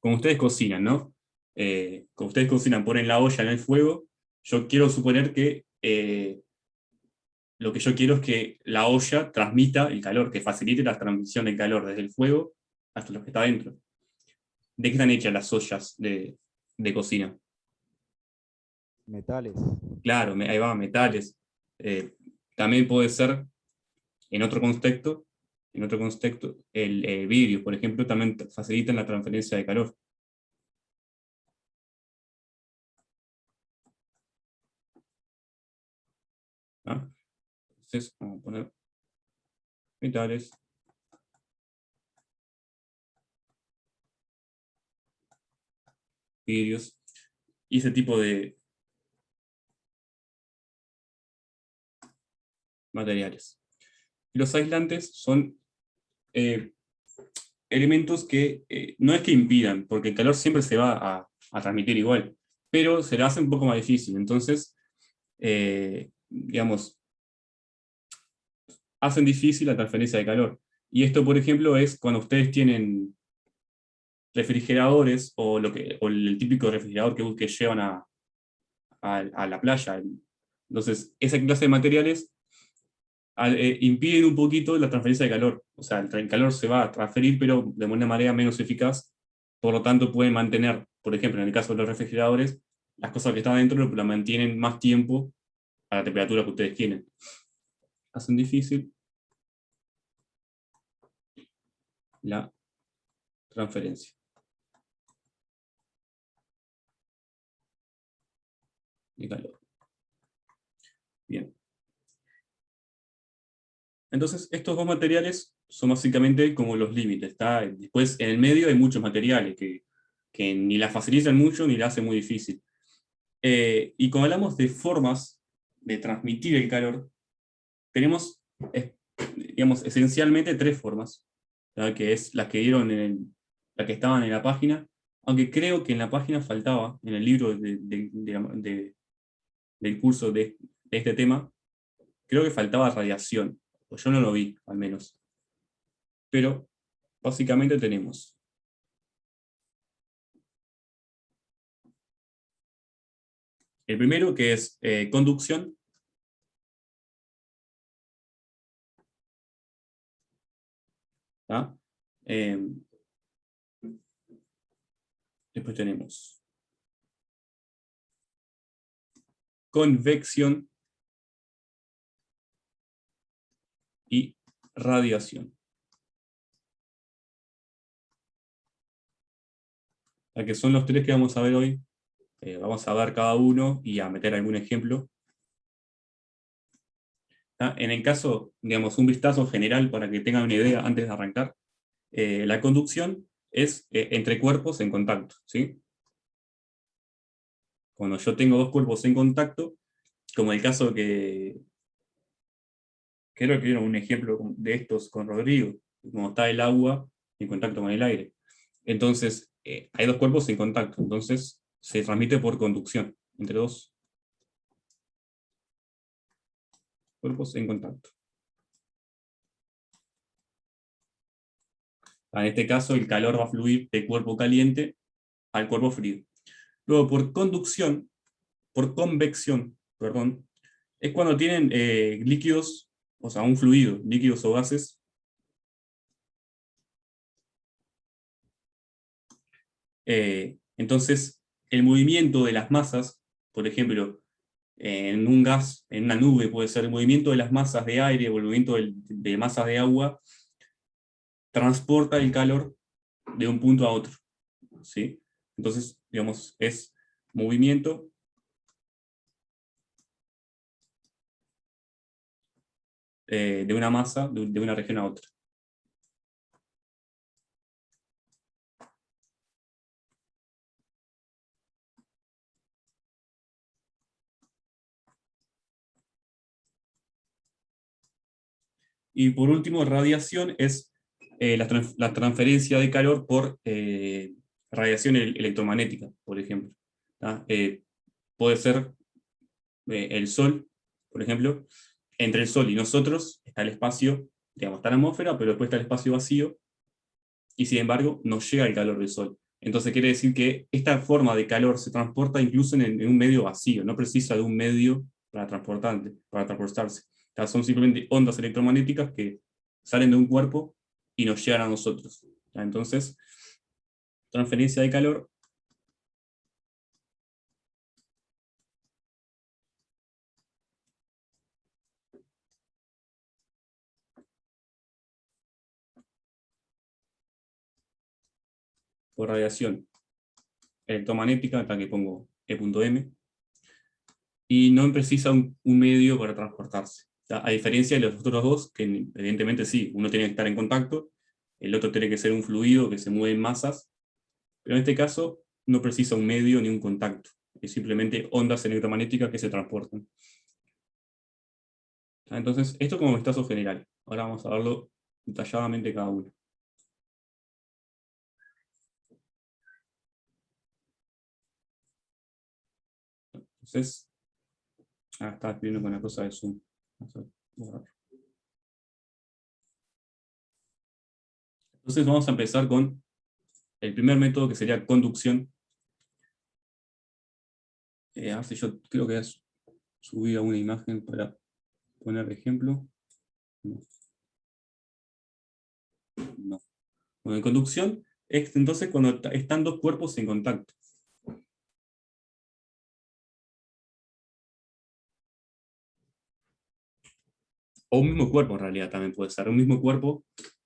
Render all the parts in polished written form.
como ustedes cocinan, ¿no? Como ustedes cocinan, ponen la olla en el fuego, yo quiero suponer que lo que yo quiero es que la olla transmita el calor, que facilite la transmisión del calor desde el fuego hasta lo que está dentro. ¿De qué están hechas las ollas de cocina? Metales. Claro, ahí va, metales. Eh, También puede ser, en otro contexto, el vidrio, por ejemplo, también facilita la transferencia de calor. ¿Ah? Entonces, vamos a poner metales, vidrios, y ese tipo de materiales. Los aislantes son elementos que no es que impidan, porque el calor siempre se va a transmitir igual, pero se le hace un poco más difícil. Entonces, digamos, hacen difícil la transferencia de calor. Y esto, por ejemplo, es cuando ustedes tienen refrigeradores o el típico refrigerador que llevan a la playa. Entonces, esa clase de materiales impiden un poquito la transferencia de calor. O sea, el calor se va a transferir, pero de una manera menos eficaz. Por lo tanto, pueden mantener, por ejemplo, en el caso de los refrigeradores, las cosas que están dentro la mantienen más tiempo a la temperatura que ustedes quieren. Hacen difícil la transferencia de calor. Bien. Entonces, estos dos materiales son básicamente como los límites. Después, en el medio hay muchos materiales que ni la facilitan mucho ni la hacen muy difícil. Y cuando hablamos de formas de transmitir el calor, tenemos, digamos, esencialmente tres formas, ¿verdad? Que es las que dieron la que estaban en la página, aunque creo que en la página faltaba, en el libro del curso de este tema, creo que faltaba radiación, o yo no lo vi, al menos. Pero básicamente tenemos el primero, que es conducción. ¿Tá? Después tenemos convección y radiación. Que son los tres que vamos a ver hoy. Vamos a ver cada uno y a meter algún ejemplo. En el caso, digamos, un vistazo general para que tengan una idea antes de arrancar. La conducción es entre cuerpos en contacto, ¿sí? Cuando yo tengo dos cuerpos en contacto, como el caso que creo que vieron un ejemplo de estos con Rodrigo, como está el agua en contacto con el aire. Entonces, hay dos cuerpos en contacto, entonces se transmite por conducción entre dos cuerpos en contacto. En este caso, el calor va a fluir del cuerpo caliente al cuerpo frío. Luego, por convección, perdón, es cuando tienen líquidos, o sea, un fluido, líquidos o gases. Entonces, el movimiento de las masas, por ejemplo, en un gas, en una nube, puede ser el movimiento de las masas de aire o el movimiento de masas de agua, transporta el calor de un punto a otro, ¿sí? Entonces, digamos, es movimiento de una masa de una región a otra. Y por último, radiación es la transferencia de calor por radiación electromagnética, por ejemplo. Puede ser el Sol, por ejemplo. Entre el Sol y nosotros está el espacio, digamos, está la atmósfera, pero después está el espacio vacío, y sin embargo nos llega el calor del Sol. Entonces quiere decir que esta forma de calor se transporta incluso en un medio vacío, no precisa de un medio para transportarse. O sea, son simplemente ondas electromagnéticas que salen de un cuerpo y nos llegan a nosotros. ¿Ya? Entonces, transferencia de calor por radiación electromagnética, acá que pongo E.M, y no precisa un medio para transportarse. A diferencia de los otros dos, que evidentemente sí, uno tiene que estar en contacto, el otro tiene que ser un fluido que se mueve en masas, pero en este caso no precisa un medio ni un contacto, es simplemente ondas electromagnéticas que se transportan. Entonces, esto como vistazo general. Ahora vamos a verlo detalladamente cada uno. Entonces, estaba escribiendo con la cosa de Zoom. Entonces vamos a empezar con el primer método, que sería conducción. A ver si yo creo que es subir una imagen para poner ejemplo. No. No. Bueno, en conducción es entonces cuando están dos cuerpos en contacto. O un mismo cuerpo en realidad también puede ser, un mismo cuerpo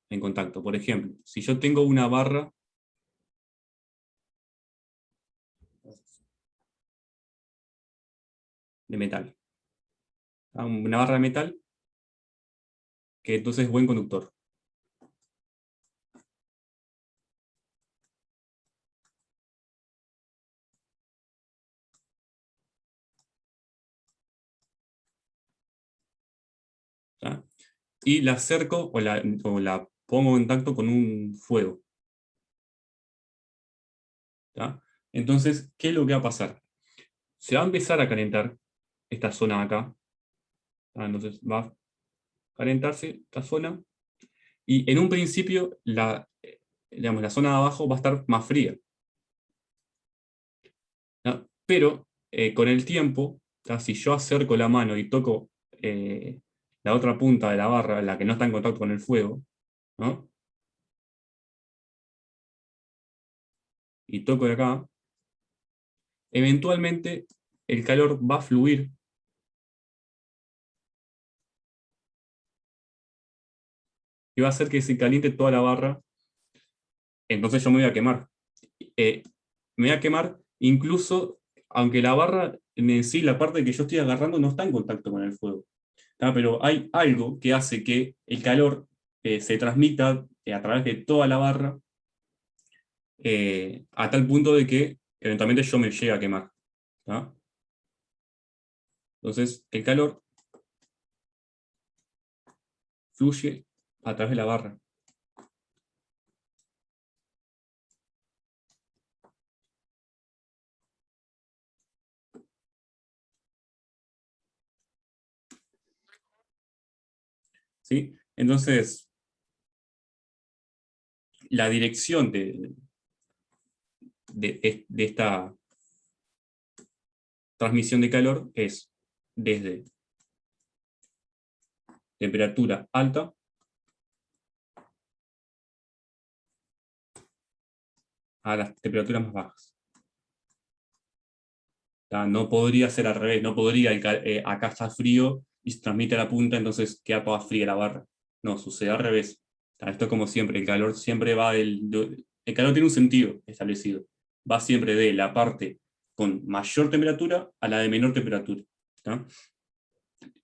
en contacto. Por ejemplo, si yo tengo una barra de metal, una barra de metal que entonces es buen conductor. ¿Ya? Y la acerco o la pongo en contacto con un fuego. ¿Ya? Entonces, ¿qué es lo que va a pasar? Se va a empezar a calentar esta zona de acá. ¿Ya? Entonces va a calentarse esta zona. Y en un principio, digamos, la zona de abajo va a estar más fría. ¿Ya? Pero con el tiempo, ¿ya? Si yo acerco la mano y toco la otra punta de la barra, la que no está en contacto con el fuego, ¿no? Y toco de acá, eventualmente el calor va a fluir y va a hacer que se caliente toda la barra, entonces yo me voy a quemar. Eh, Me voy a quemar incluso aunque la barra en sí, la parte que yo estoy agarrando, no está en contacto con el fuego. ¿Tá? Pero hay algo que hace que el calor se transmita a través de toda la barra a tal punto de que eventualmente yo me llegue a quemar. ¿Tá? Entonces, el calor fluye a través de la barra. ¿Sí? Entonces, la dirección de esta transmisión de calor es desde temperatura alta a las temperaturas más bajas. No podría ser al revés, no podría, acá está frío y se transmite a la punta, entonces queda toda fría la barra. No, sucede al revés. Esto es como siempre, el calor siempre va el calor tiene un sentido establecido. Va siempre de la parte con mayor temperatura a la de menor temperatura. ¿Tá?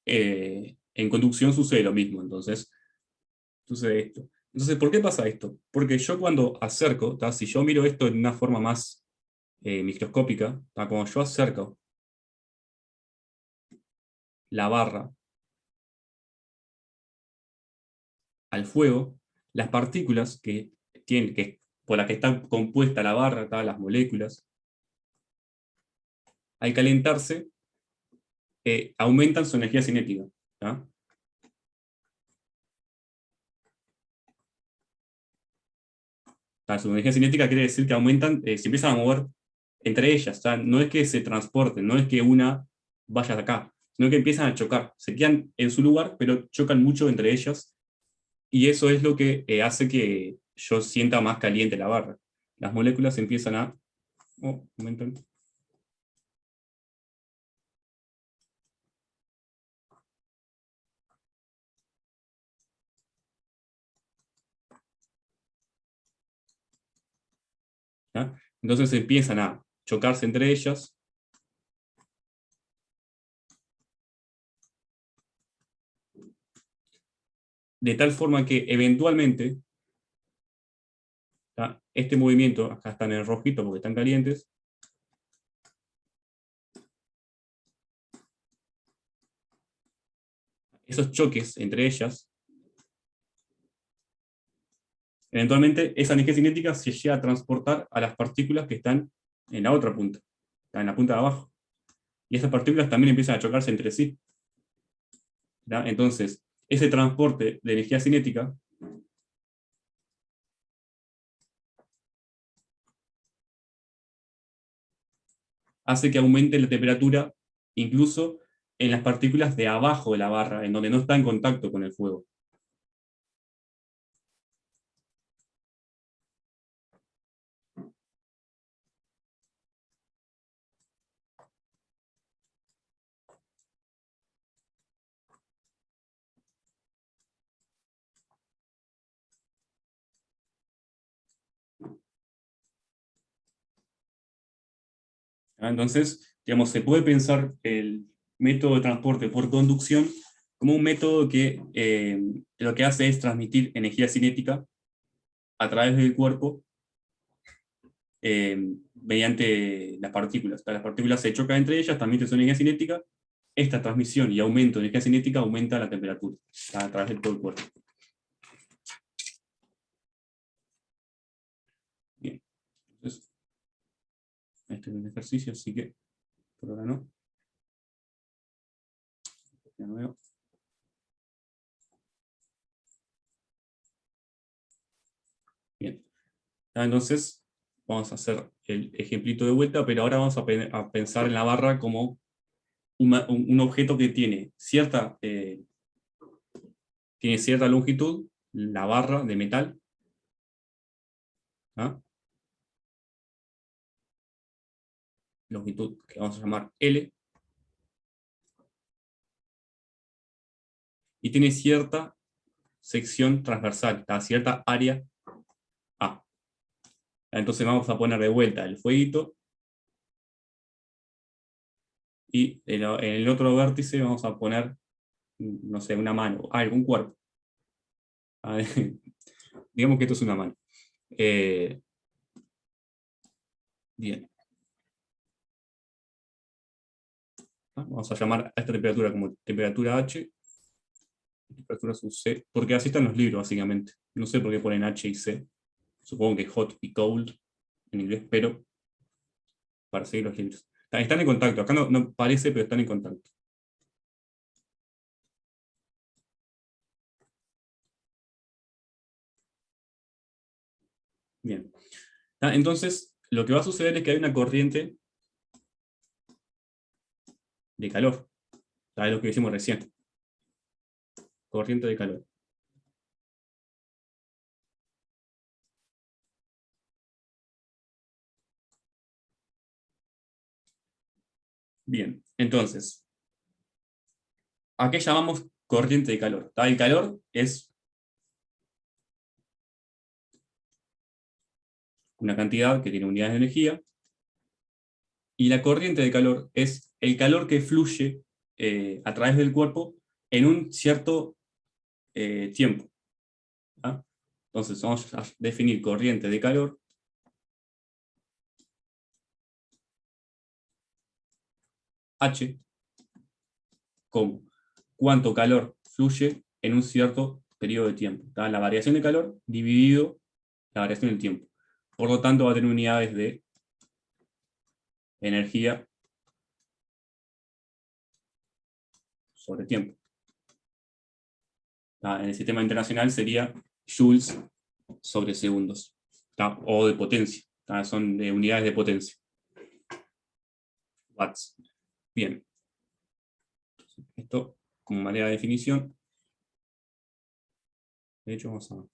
En conducción sucede lo mismo, entonces sucede esto. Entonces, ¿por qué pasa esto? Porque yo cuando acerco, ¿tá? Si yo miro esto en una forma más microscópica, ¿tá? Cuando yo acerco la barra al fuego, las partículas por las que está compuesta la barra, ¿tá? Las moléculas, al calentarse, aumentan su energía cinética. ¿Tá? Su energía cinética quiere decir que aumentan, se empiezan a mover entre ellas. O sea, no es que se transporten, no es que una vaya de acá, sino que empiezan a chocar. Se quedan en su lugar, pero chocan mucho entre ellas. Y eso es lo que hace que yo sienta más caliente la barra. Las moléculas empiezan a... Oh, un momento. ¿Ya? Entonces empiezan a chocarse entre ellas, de tal forma que eventualmente, ¿ya? Este movimiento, acá están en rojito porque están calientes, esos choques entre ellas, eventualmente esa energía cinética se llega a transportar a las partículas que están en la otra punta, en la punta de abajo. Y esas partículas también empiezan a chocarse entre sí. ¿Ya? Entonces, ese transporte de energía cinética hace que aumente la temperatura incluso en las partículas de abajo de la barra, en donde no está en contacto con el fuego. ¿Ya? Entonces, digamos, se puede pensar el método de transporte por conducción como un método que lo que hace es transmitir energía cinética a través del cuerpo mediante las partículas. Las partículas se chocan entre ellas, transmiten su energía cinética. Esta transmisión y aumento de energía cinética aumenta la temperatura a través de todo el cuerpo. Bien, entonces, este es un ejercicio, así que por ahora no. Ya no veo. Bien, entonces vamos a hacer el ejemplito de vuelta, pero ahora vamos a pensar en la barra como un objeto que tiene cierta longitud, la barra de metal, ¿ah? Longitud que vamos a llamar L, y tiene cierta sección transversal, cierta área A. Entonces vamos a poner de vuelta el fueguito, y en el otro vértice vamos a poner, no sé, una mano, algún cuerpo. Digamos que esto es una mano. Eh, bien. Vamos a llamar a esta temperatura como temperatura H, temperatura sub C, porque así están los libros, básicamente. No sé por qué ponen H y C. Supongo que hot y cold en inglés, pero para seguir los libros. Están en contacto. Acá no parece, pero están en contacto. Bien. Entonces, lo que va a suceder es que hay una corriente de calor. Es lo que decimos recién. Corriente de calor. Bien. Entonces, ¿a qué llamamos corriente de calor? El calor es una cantidad que tiene unidades de energía, y la corriente de calor es el calor que fluye a través del cuerpo en un cierto tiempo. ¿Ah? Entonces vamos a definir corriente de calor H como cuánto calor fluye en un cierto periodo de tiempo. La variación de calor dividido la variación del tiempo. Por lo tanto, va a tener unidades de energía sobre tiempo. En el sistema internacional sería joules sobre segundos. ¿tá? O de potencia, ¿tá? Son de unidades de potencia. Watts. Bien. Esto como manera de definición. De hecho, vamos a...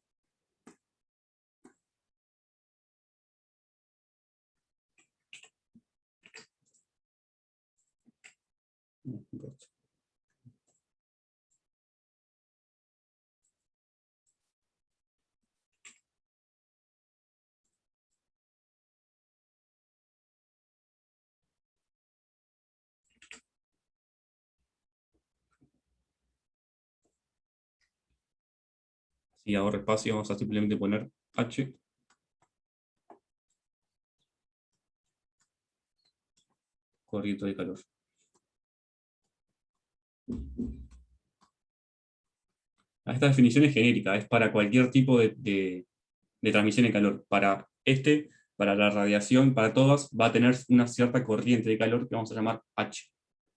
Si ahorro espacio, vamos a simplemente poner H. Corriente de calor. Esta definición es genérica, es para cualquier tipo de transmisión de calor. Para la radiación, para todas, va a tener una cierta corriente de calor que vamos a llamar H.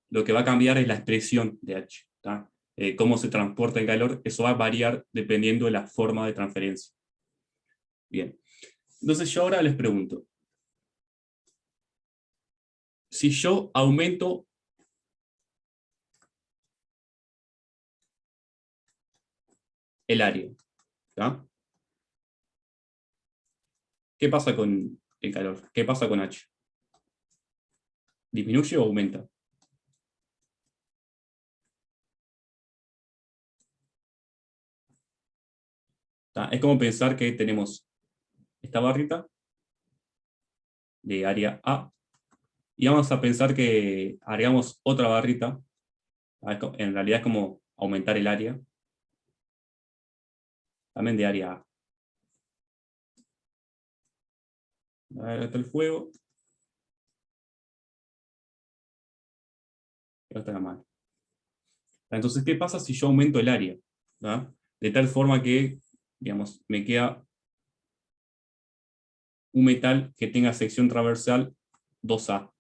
Lo que va a cambiar es la expresión de H. ¿Tá? Cómo se transporta el calor, eso va a variar dependiendo de la forma de transferencia. Bien. Entonces yo ahora les pregunto, si yo aumento el área, ¿tá? ¿Qué pasa con el calor? ¿Qué pasa con H? ¿Disminuye o aumenta? ¿Tá? Es como pensar que tenemos esta barrita de área A y vamos a pensar que agregamos otra barrita. En realidad es como aumentar el área también de área A. Ahí está el fuego, y está la mano. Entonces, ¿qué pasa si yo aumento el área? ¿Tá? De tal forma que, digamos, me queda un metal que tenga sección transversal 2A.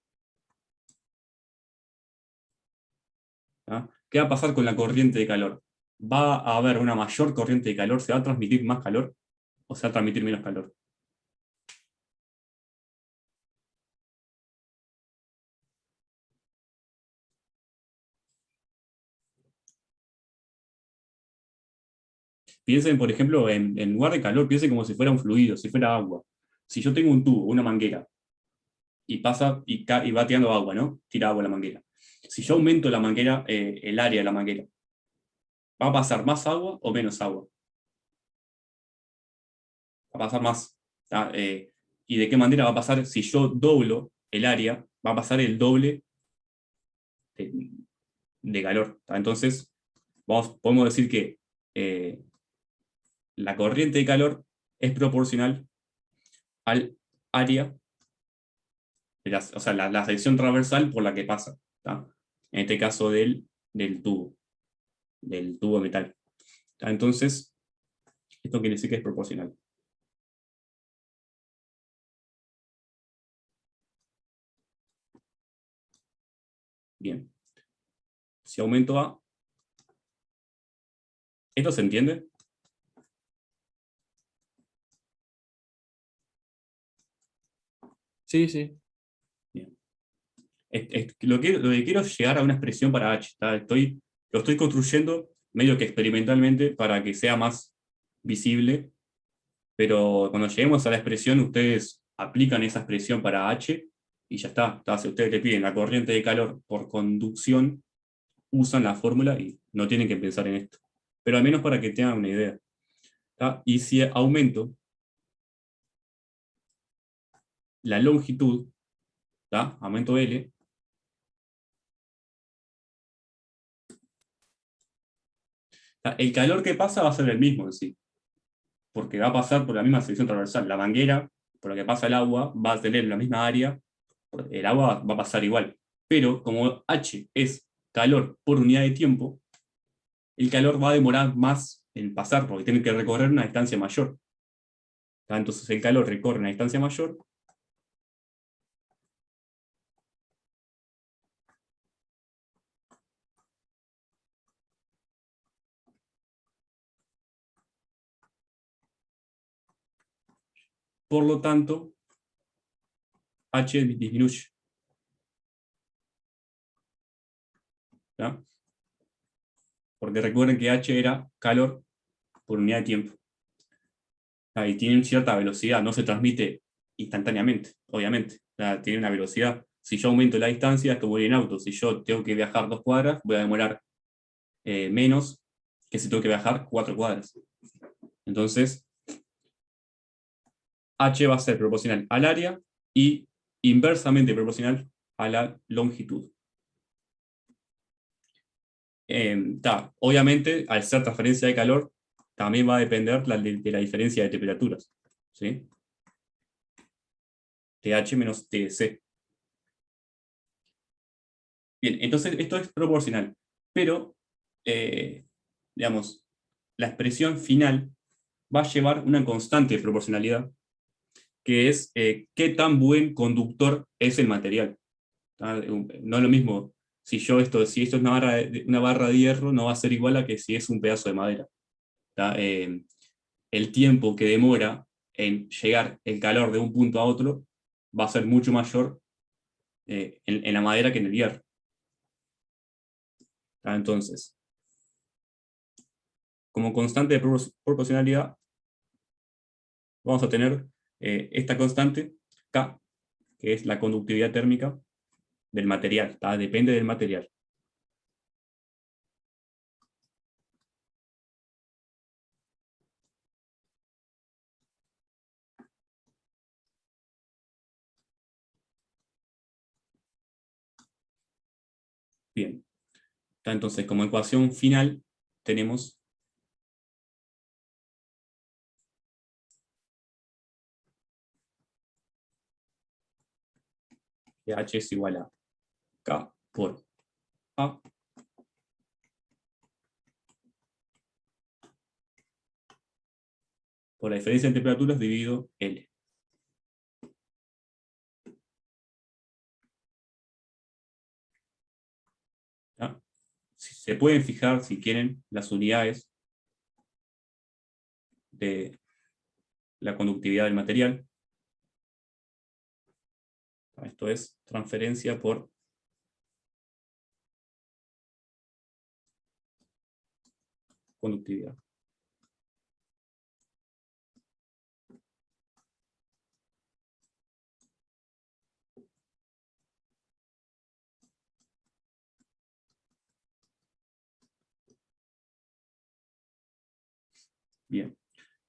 ¿Tá? ¿Qué va a pasar con la corriente de calor? ¿Va a haber una mayor corriente de calor? ¿Se va a transmitir más calor o se va a transmitir menos calor? Piensen, por ejemplo, en lugar de calor, piensen como si fuera un fluido, si fuera agua. Si yo tengo un tubo, una manguera, y pasa y va tirando agua, ¿no? Tira agua a la manguera. Si yo aumento la manguera, el área de la manguera, ¿va a pasar más agua o menos agua? Va a pasar más. ¿Tá? ¿Y de qué manera va a pasar? Si yo doblo el área, va a pasar el doble de, de calor. ¿Tá? Entonces, podemos decir que eh, la corriente de calor es proporcional al área, o sea, la sección transversal por la que pasa. ¿Tá? En este caso del tubo de metal. ¿Tá? Entonces, esto quiere decir que es proporcional. Bien. Si aumento A, ¿esto se entiende? Sí, sí. Bien. Lo que quiero es llegar a una expresión para H. ¿Tá? Lo estoy construyendo medio que experimentalmente para que sea más visible, pero cuando lleguemos a la expresión, ustedes aplican esa expresión para H y ya está. ¿Tá? Si ustedes le piden la corriente de calor por conducción, usan la fórmula y no tienen que pensar en esto. Pero al menos para que tengan una idea. ¿Tá? Y si aumento la longitud, ¿tá? Aumento L, ¿tá? El calor que pasa va a ser el mismo en sí, porque va a pasar por la misma sección transversal. La manguera, por la que pasa el agua, va a tener la misma área, el agua va a pasar igual. Pero como H es calor por unidad de tiempo, el calor va a demorar más en pasar, porque tiene que recorrer una distancia mayor. ¿Tá? Entonces el calor recorre una distancia mayor. por lo tanto, H disminuye. ¿Ya? Porque recuerden que H era calor por unidad de tiempo. Y tiene cierta velocidad, no se transmite instantáneamente, obviamente. Tiene una velocidad. Si yo aumento la distancia, es como ir en auto. Si yo tengo que viajar 2 cuadras, voy a demorar menos que si tengo que viajar 4 cuadras. Entonces, H va a ser proporcional al área y inversamente proporcional a la longitud. Obviamente, al ser transferencia de calor, también va a depender de la diferencia de temperaturas. ¿Sí? TH menos TC. Bien, entonces esto es proporcional, pero, digamos, la expresión final va a llevar una constante de proporcionalidad, que es qué tan buen conductor es el material. No es lo mismo, si esto es una barra de hierro, no va a ser igual a que si es un pedazo de madera. El tiempo que demora en llegar el calor de un punto a otro va a ser mucho mayor en la madera que en el hierro. Entonces, como constante de proporcionalidad, vamos a tener esta constante, K, que es la conductividad térmica del material. Depende del material. Bien. Entonces, como ecuación final, tenemos que H es igual a K por A por la diferencia de temperaturas dividido L. ¿Ya? Se pueden fijar, si quieren, las unidades de la conductividad del material. Esto es transferencia por conductividad. Bien.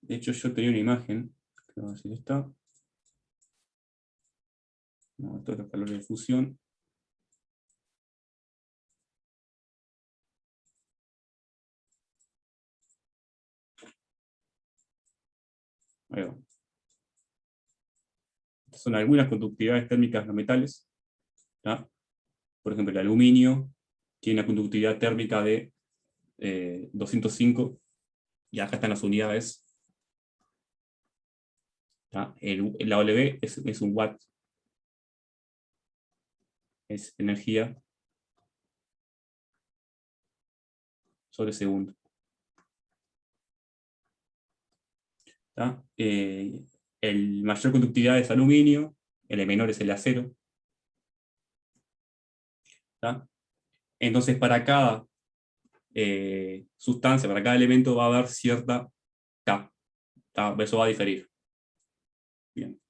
De hecho, yo tenía una imagen, creo que es esta. No, esto es los calores de fusión. Ahí va. Estas son algunas conductividades térmicas de los metales. ¿Ya? Por ejemplo, el aluminio tiene una conductividad térmica de 205, y acá están las unidades. La W es un watt, es energía sobre segundo. El mayor conductividad es aluminio, el menor es el acero. ¿Tá? Entonces, para cada sustancia, para cada elemento va a haber cierta K. Eso va a diferir. Bien.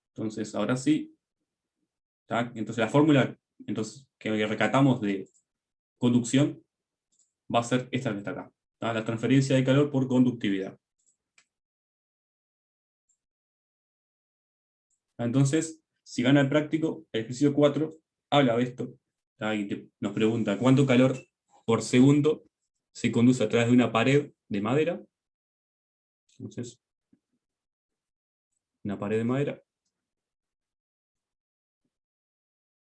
Entonces, ahora sí. Entonces, la fórmula que recatamos de conducción va a ser esta que está acá. La transferencia de calor por conductividad. Entonces, si gana el práctico, el ejercicio 4 habla de esto. Y nos pregunta cuánto calor por segundo se conduce a través de una pared de madera. Entonces, una pared de madera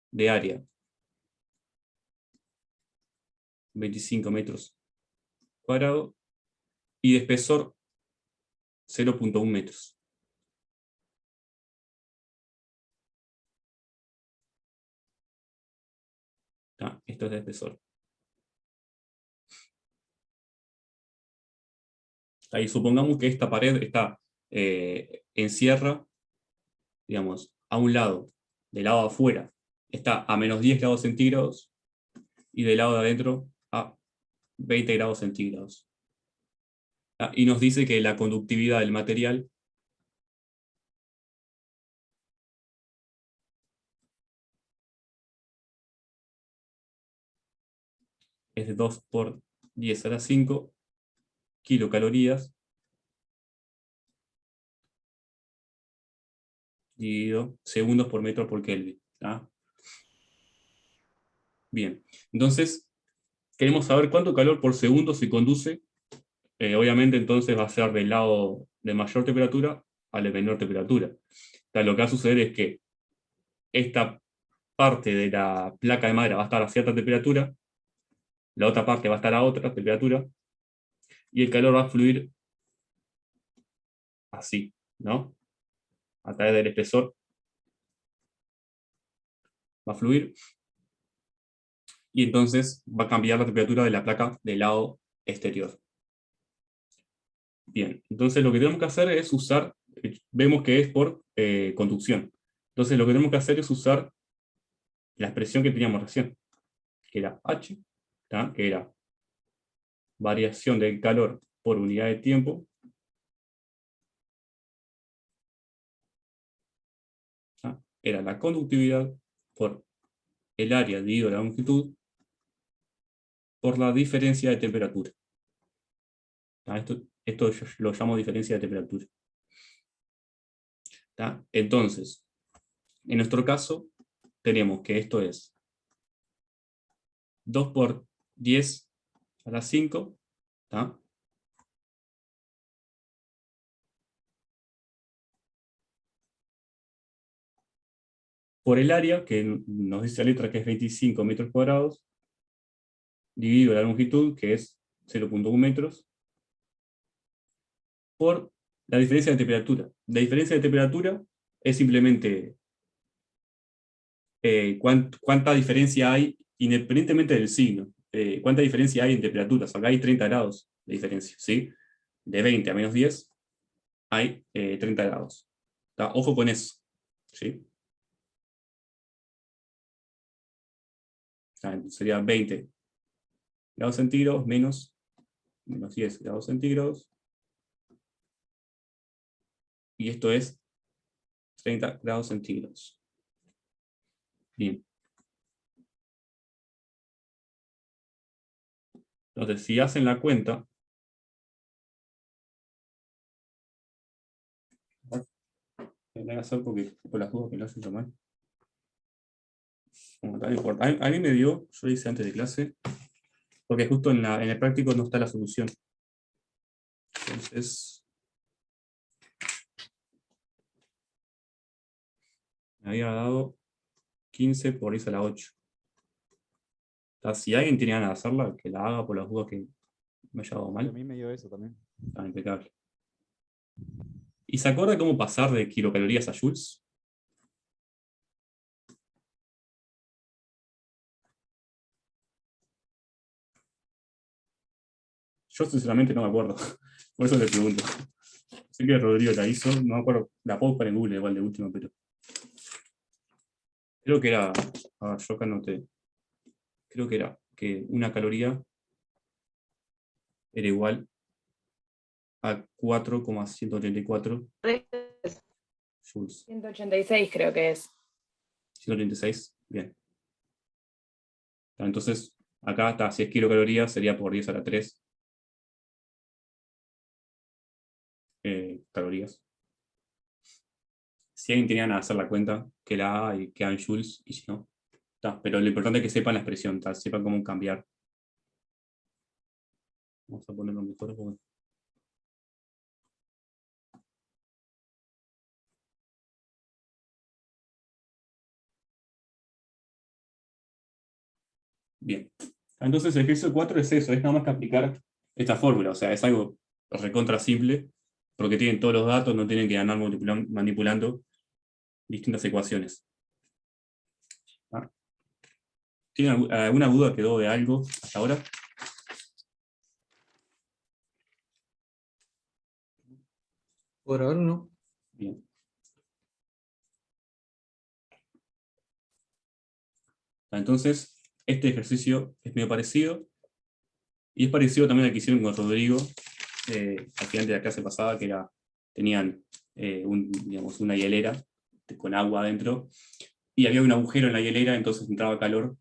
de área 25 metros cuadrados y de espesor 0,1 metros. Esto es de espesor. Ahí supongamos que esta pared está encierra, digamos, a un lado, del lado de afuera, está a menos 10 grados centígrados, y del lado de adentro a 20 grados centígrados. Y nos dice que la conductividad del material es de 2 por 10 a la 5 kilocalorías dividido segundos por metro por Kelvin. Bien, entonces queremos saber cuánto calor por segundo se conduce. Obviamente entonces va a ser del lado de mayor temperatura al de menor temperatura. Lo que va a suceder es que esta parte de la placa de madera va a estar a cierta temperatura, la otra parte va a estar a otra temperatura, y el calor va a fluir así, ¿no? A través del espesor va a fluir, y entonces va a cambiar la temperatura de la placa del lado exterior. Bien, entonces lo que tenemos que hacer es usar, vemos que es por conducción. Entonces lo que tenemos que hacer es usar la expresión que teníamos recién, que era H, ¿tá? Que era variación del calor por unidad de tiempo, ¿tá? Era la conductividad por el área dividido la longitud por la diferencia de temperatura. ¿Tá? Esto yo lo llamo diferencia de temperatura. ¿Tá? Entonces, en nuestro caso, tenemos que esto es 2 por 10 a la 5, ¿tá? Por el área, que nos dice la letra que es 25 metros cuadrados, dividido la longitud, que es 0,1 metros, por la diferencia de temperatura. La diferencia de temperatura es simplemente cuánta diferencia hay, independientemente del signo, cuánta diferencia hay en temperaturas. Acá hay 30 grados de diferencia, ¿sí? De 20 a menos 10 hay 30 grados. ¿Tá? Ojo con eso, ¿sí? Sería 20 grados centígrados menos 10 grados centígrados. Y esto es 30 grados centígrados. Bien. Entonces, si hacen la cuenta, tendré que hacer porque por las dudas que lo hacen mal. Como tal, no importa. A mí me dio, yo lo hice antes de clase, porque justo en el práctico no está la solución. Entonces, me había dado 15 por 10 a la 8. Si alguien tiene ganas de hacerla, que la haga por las dudas que me haya dado A mal. mí me dio eso también. Está impecable. ¿Y se acuerda cómo pasar de kilocalorías a joules? Yo sinceramente no me acuerdo. Por eso le pregunto. Sé que Rodrigo la hizo, no me acuerdo. La puedo buscar en Google igual de último, pero creo que era. A ver, yo acá noté. Creo que era que una caloría era igual a 4,184 joules. 186 creo que es. 136, bien. Entonces, acá está, si es kilocalorías, sería por 10 a la 3 calorías. Si alguien tenía que hacer la cuenta, que la haga y que hagan joules, y si no, está. Pero lo importante es que sepan la expresión, está, sepan cómo cambiar. Vamos a ponerlo mejor. Porque... Bien. Entonces el ejercicio 4 es eso, es nada más que aplicar esta fórmula, o sea, es algo recontra simple, porque tienen todos los datos, no tienen que andar manipulando distintas ecuaciones. ¿Ah? ¿Tienen alguna duda? ¿Quedó de algo hasta ahora? Por ahora no. Bien. Entonces, este ejercicio es medio parecido, y es parecido también al que hicieron con Rodrigo, al final de la clase pasada, que tenían digamos, una hielera con agua adentro, y había un agujero en la hielera, entonces entraba calor.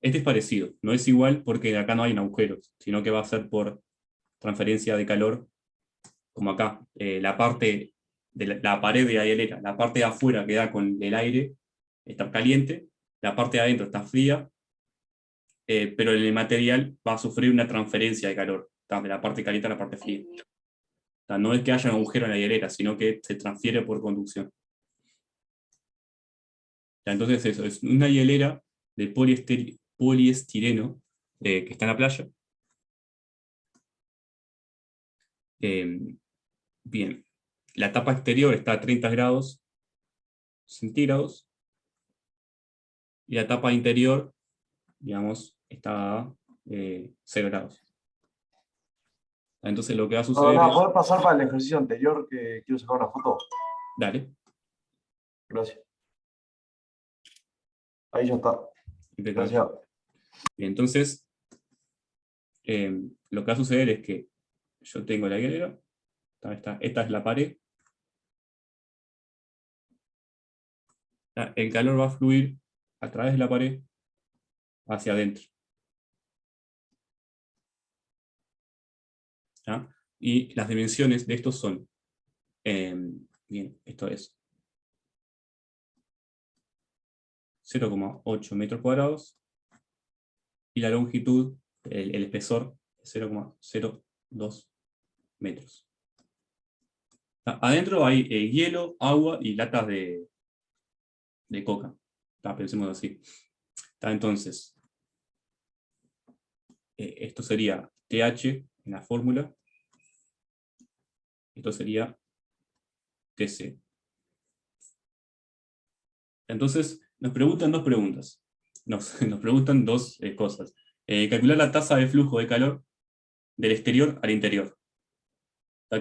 Este es parecido, no es igual porque acá no hay un agujero, sino que va a ser por transferencia de calor, como acá. La parte de la pared de la hielera, la parte de afuera que da con el aire, está caliente, la parte de adentro está fría, pero el material va a sufrir una transferencia de calor, de la parte caliente a la parte fría. No es que haya un agujero en la hielera, sino que se transfiere por conducción. Entonces eso, es una hielera de poliestireno que está en la playa. Bien, la tapa exterior está a 30 grados centígrados, y la tapa interior, digamos, está a 0 grados. Entonces lo que va a No, suceder no, es... ¿podés pasar para el ejercicio anterior que quiero sacar una foto? Dale, Gracias. Ahí ya está. impecable. Gracias. Bien, entonces, lo que va a suceder es que yo tengo la hielera, esta es la pared, el calor va a fluir a través de la pared hacia adentro. ¿Ya? Y las dimensiones de estos son, bien, esto es 0,8 metros cuadrados, y la longitud, el espesor, es 0,02 metros. Adentro hay hielo, agua y latas de coca. Pensemos así. Entonces, esto sería TH en la fórmula, esto sería TC. Entonces, nos preguntan dos preguntas. Nos preguntan dos cosas. Calcular la tasa de flujo de calor del exterior al interior.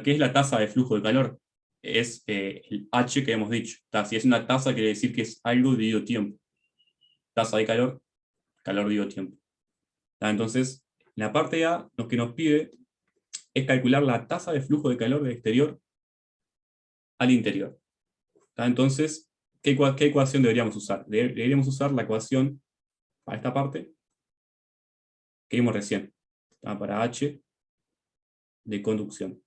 ¿Qué es la tasa de flujo de calor? Es el H que hemos dicho. Si es una tasa, quiere decir que es algo dividido tiempo. Tasa de calor, calor dividido tiempo. Entonces, la parte A, lo que nos pide es calcular la tasa de flujo de calor del exterior al interior. Entonces, ¿qué ecuación deberíamos usar? Deberíamos usar la ecuación para esta parte que vimos recién, para H de conducción.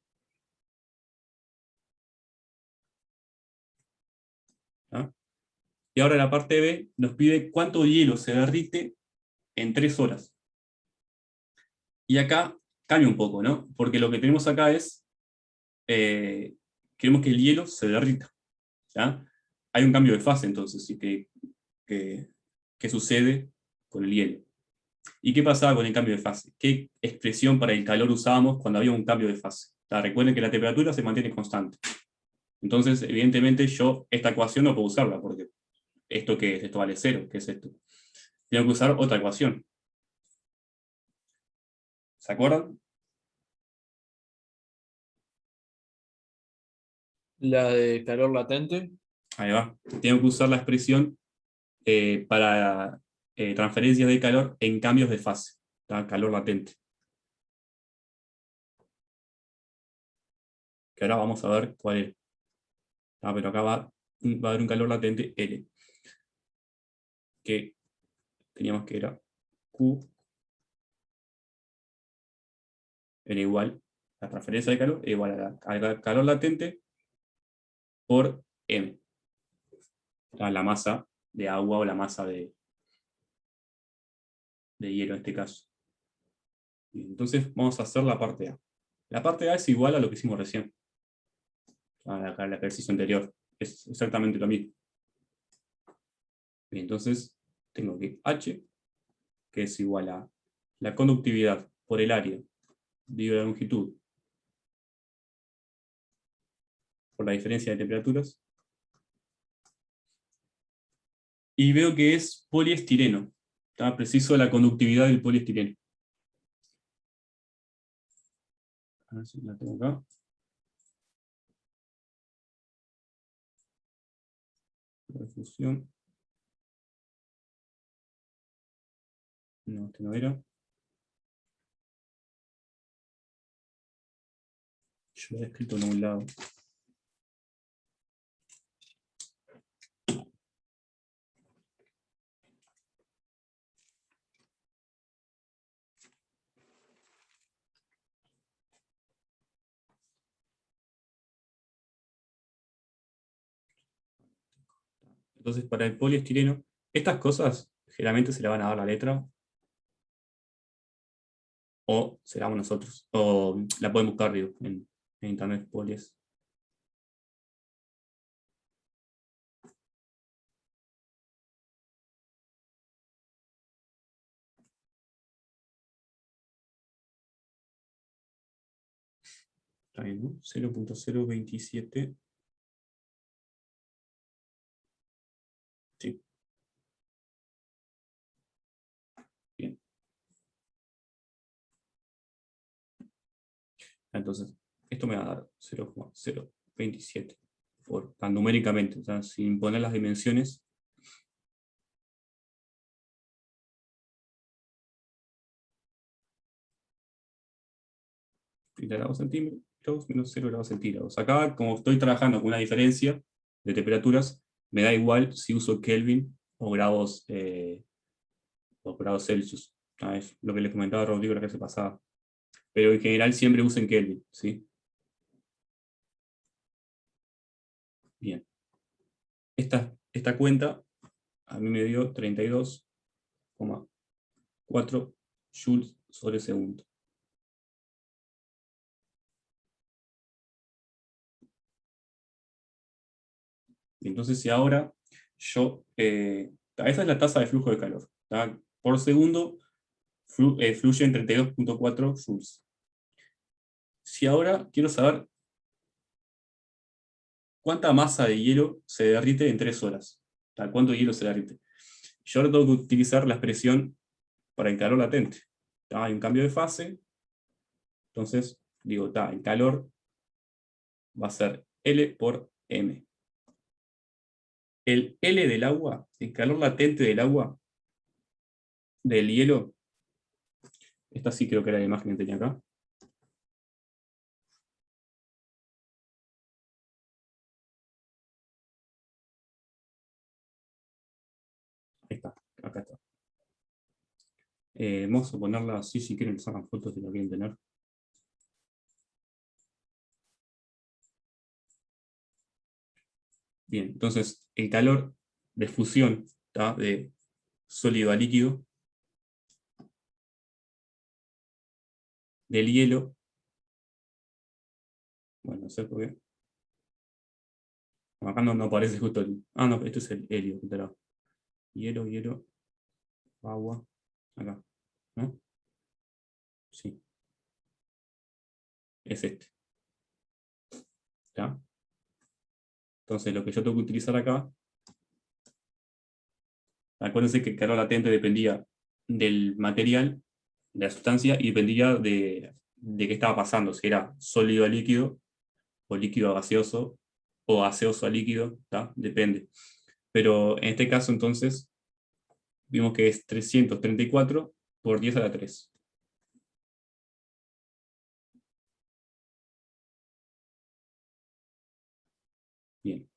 Y ahora la parte B nos pide cuánto hielo se derrite en 3 horas. Y acá cambia un poco, ¿no? Porque lo que tenemos acá es, queremos que el hielo se derrita. ¿Ya? Hay un cambio de fase entonces, ¿sí? que sucede con el hielo. ¿Y qué pasaba con el cambio de fase? ¿Qué expresión para el calor usábamos cuando había un cambio de fase? Recuerden que la temperatura se mantiene constante. Entonces, evidentemente, yo esta ecuación no puedo usarla, porque ¿esto qué es? Esto vale 0. ¿Qué es esto? Tengo que usar otra ecuación. ¿Se acuerdan? La de calor latente. Ahí va. Tengo que usar la expresión para transferencias de calor en cambios de fase. Calor latente. Que ahora vamos a ver cuál es. Pero acá va a haber un calor latente L. Que teníamos que era Q era igual, la transferencia de calor era igual al calor latente por M. La masa de agua o la masa de hielo en este caso. Bien, entonces vamos a hacer la parte A. La parte A es igual a lo que hicimos recién, al ejercicio anterior. Es exactamente lo mismo. Bien, entonces tengo que H, que es igual a la conductividad por el área dividido la longitud por la diferencia de temperaturas. Y veo que es poliestireno. Está preciso la conductividad del poliestireno. A ver si la tengo acá. de fusión. No, este no era. Yo lo había escrito en algún lado. Entonces, para el poliestireno, estas cosas generalmente se le van a dar la letra o se la damos nosotros. O la pueden buscar, digo, en internet, polies. Está bien, ¿no? 0.027. Sí. Bien. Entonces, esto me va a dar 0.027 numéricamente, o sea, sin poner las dimensiones. Grados centígrados menos 0 grados centígrados. Acá, como estoy trabajando con una diferencia de temperaturas, me da igual si uso Kelvin o grados Celsius. Es lo que les comentaba a Rodrigo la clase pasada. Pero en general siempre usen Kelvin, ¿sí? Bien. Esta cuenta a mí me dio 32,4 joules sobre segundo. Entonces, si ahora esa es la tasa de flujo de calor. ¿Tá? Por segundo fluye en 32,4 joules. Si ahora quiero saber cuánta masa de hielo se derrite en 3 horas, ¿tá? ¿Cuánto hielo se derrite? Yo ahora tengo que utilizar la expresión para el calor latente. ¿Tá? Hay un cambio de fase, entonces digo, el calor va a ser L por M. El L del agua, el calor latente del agua, del hielo, esta sí creo que era la imagen que tenía acá. Ahí está, acá está. Vamos a ponerla así si quieren que sacan fotos si la quieren tener. Bien, entonces el calor de fusión, ¿tá? De sólido a líquido del hielo. Bueno, no sé por qué. Acá no aparece justo el. Ah, no, esto es el helio. Hielo, hielo, agua. Acá, ¿no? Sí, es este. ¿Tá? Entonces lo que yo tengo que utilizar acá, acuérdense que el calor latente dependía del material, de la sustancia, y dependía de qué estaba pasando, si era sólido a líquido, o líquido a gaseoso, o gaseoso a líquido, ¿tá? Depende. Pero en este caso entonces, vimos que es 334 por 10 a la 3. Bien.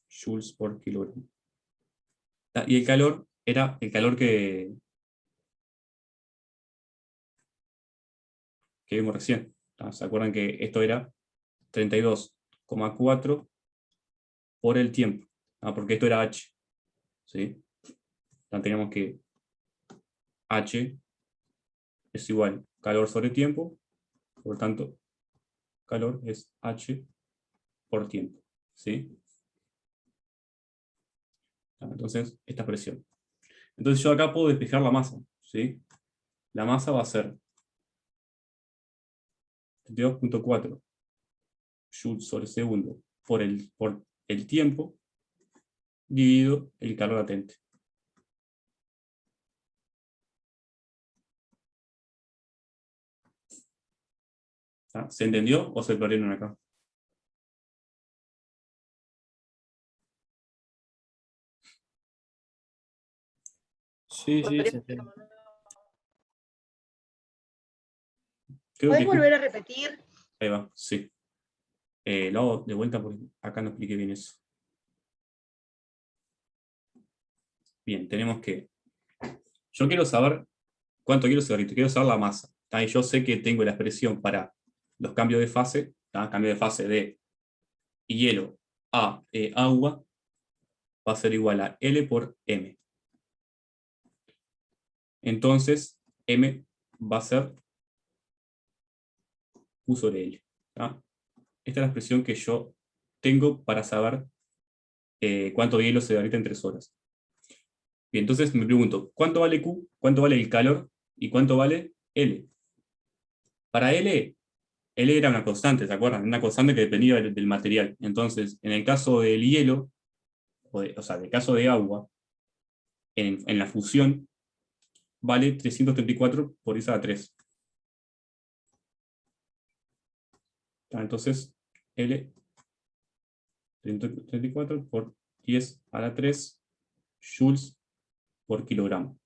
Joules por kilogramo. Y el calor era el calor que vimos recién. ¿Se acuerdan que esto era 32,4 por el tiempo? Porque esto era H. ¿Sí? Teníamos que H es igual calor sobre tiempo, por tanto, calor es H por tiempo. ¿Sí? Entonces, esta presión. Entonces yo acá puedo despejar la masa. ¿Sí? La masa va a ser 32,4 joules sobre segundo por el tiempo dividido el calor latente. ¿Se entendió o se perdieron acá? Sí, sí, se entiende. Creo ¿Podés que volver a repetir? ahí va, sí. Lo hago de vuelta porque acá no expliqué bien eso. Bien, tenemos que... Yo quiero saber cuánto quiero cigarrito, quiero saber la masa. ¿Tá? Y yo sé que tengo la expresión para los cambios de fase, ¿tá? Cambio de fase de hielo a agua, va a ser igual a L por M. Entonces, M va a ser Q sobre L. ¿Tá? Esta es la expresión que yo tengo para saber cuánto hielo se derrite en 3 horas. Bien, entonces me pregunto, ¿cuánto vale Q? ¿Cuánto vale el calor? ¿Y cuánto vale L? Para L, L era una constante, ¿se acuerdan? Una constante que dependía del material. Entonces, en el caso del hielo, o sea, en el caso de agua, en la fusión, vale 334 por 10 a la 3. Entonces, L 334 por 10 a la 3 joules por kilogramo.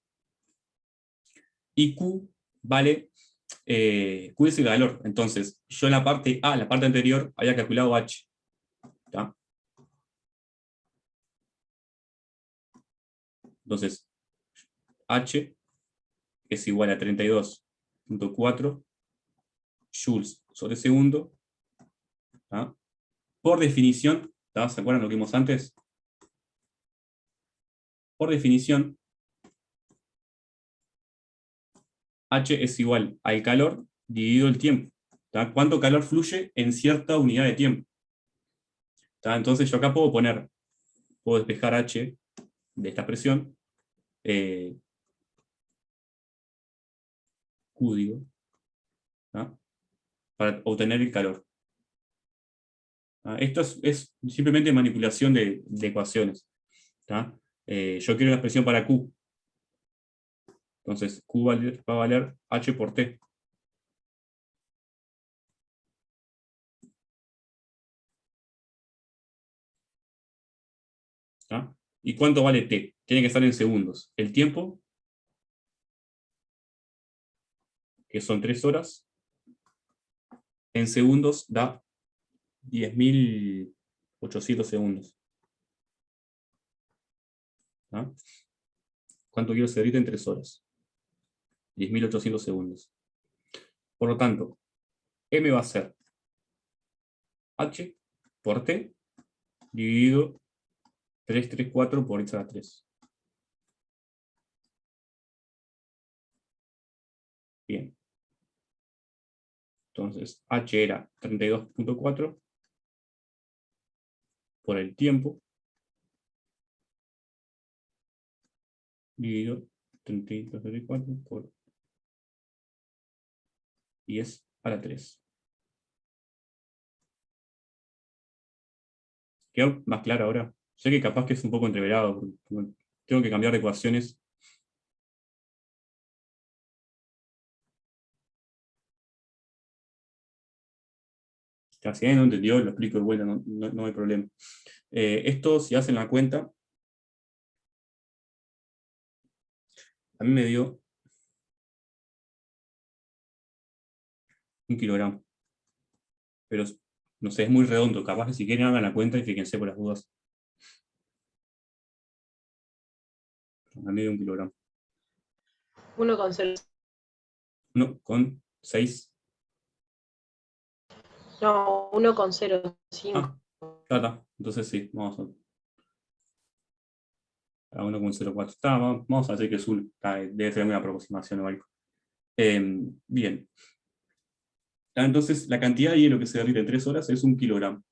Y Q vale, Q es el calor. Entonces, yo en la parte A, la parte anterior, había calculado H. ¿Tá? Entonces, H es igual a 32.4 joules sobre segundo. ¿Tá? Por definición, ¿tá? ¿Se acuerdan lo que vimos antes? Por definición, H es igual al calor dividido el tiempo. ¿Tá? ¿Cuánto calor fluye en cierta unidad de tiempo? ¿Tá? Entonces yo acá puedo despejar H de esta expresión, Q digo, ¿tá? Para obtener el calor. ¿Tá? Esto es simplemente manipulación de ecuaciones. ¿Tá? Yo quiero la expresión para Q. Entonces Q va a valer H por T. ¿Tá? ¿Y cuánto vale T? Tiene que estar en segundos. El tiempo, que son 3 horas, en segundos da 10.800 segundos. ¿Tá? ¿Cuánto quiero se derrite en 3 horas? 10.800 segundos. Por lo tanto, M va a ser H por T dividido 334 por 10 a la 3. Bien. Entonces, H era 32.4 por el tiempo dividido 32.4 por 10 a la 3. ¿Quedó más claro ahora? Sé que capaz que es un poco entreverado, porque tengo que cambiar de ecuaciones. Si alguien no entendió, lo explico de vuelta, no hay problema. Esto, si hacen la cuenta, a mí me dio 1 kilogramo. Pero, no sé, es muy redondo. Capaz que si quieren hagan la cuenta y fíjense por las dudas. A mí me dio 1 kilogramo. 1,0. 1,6. No, 1,05. Ah, está. Entonces sí, vamos a 1,04. Está, vamos a decir que es 1. Debe ser una aproximación o algo. Bien. Entonces, la cantidad de hielo que se derrite en 3 horas es 1 kilogramo.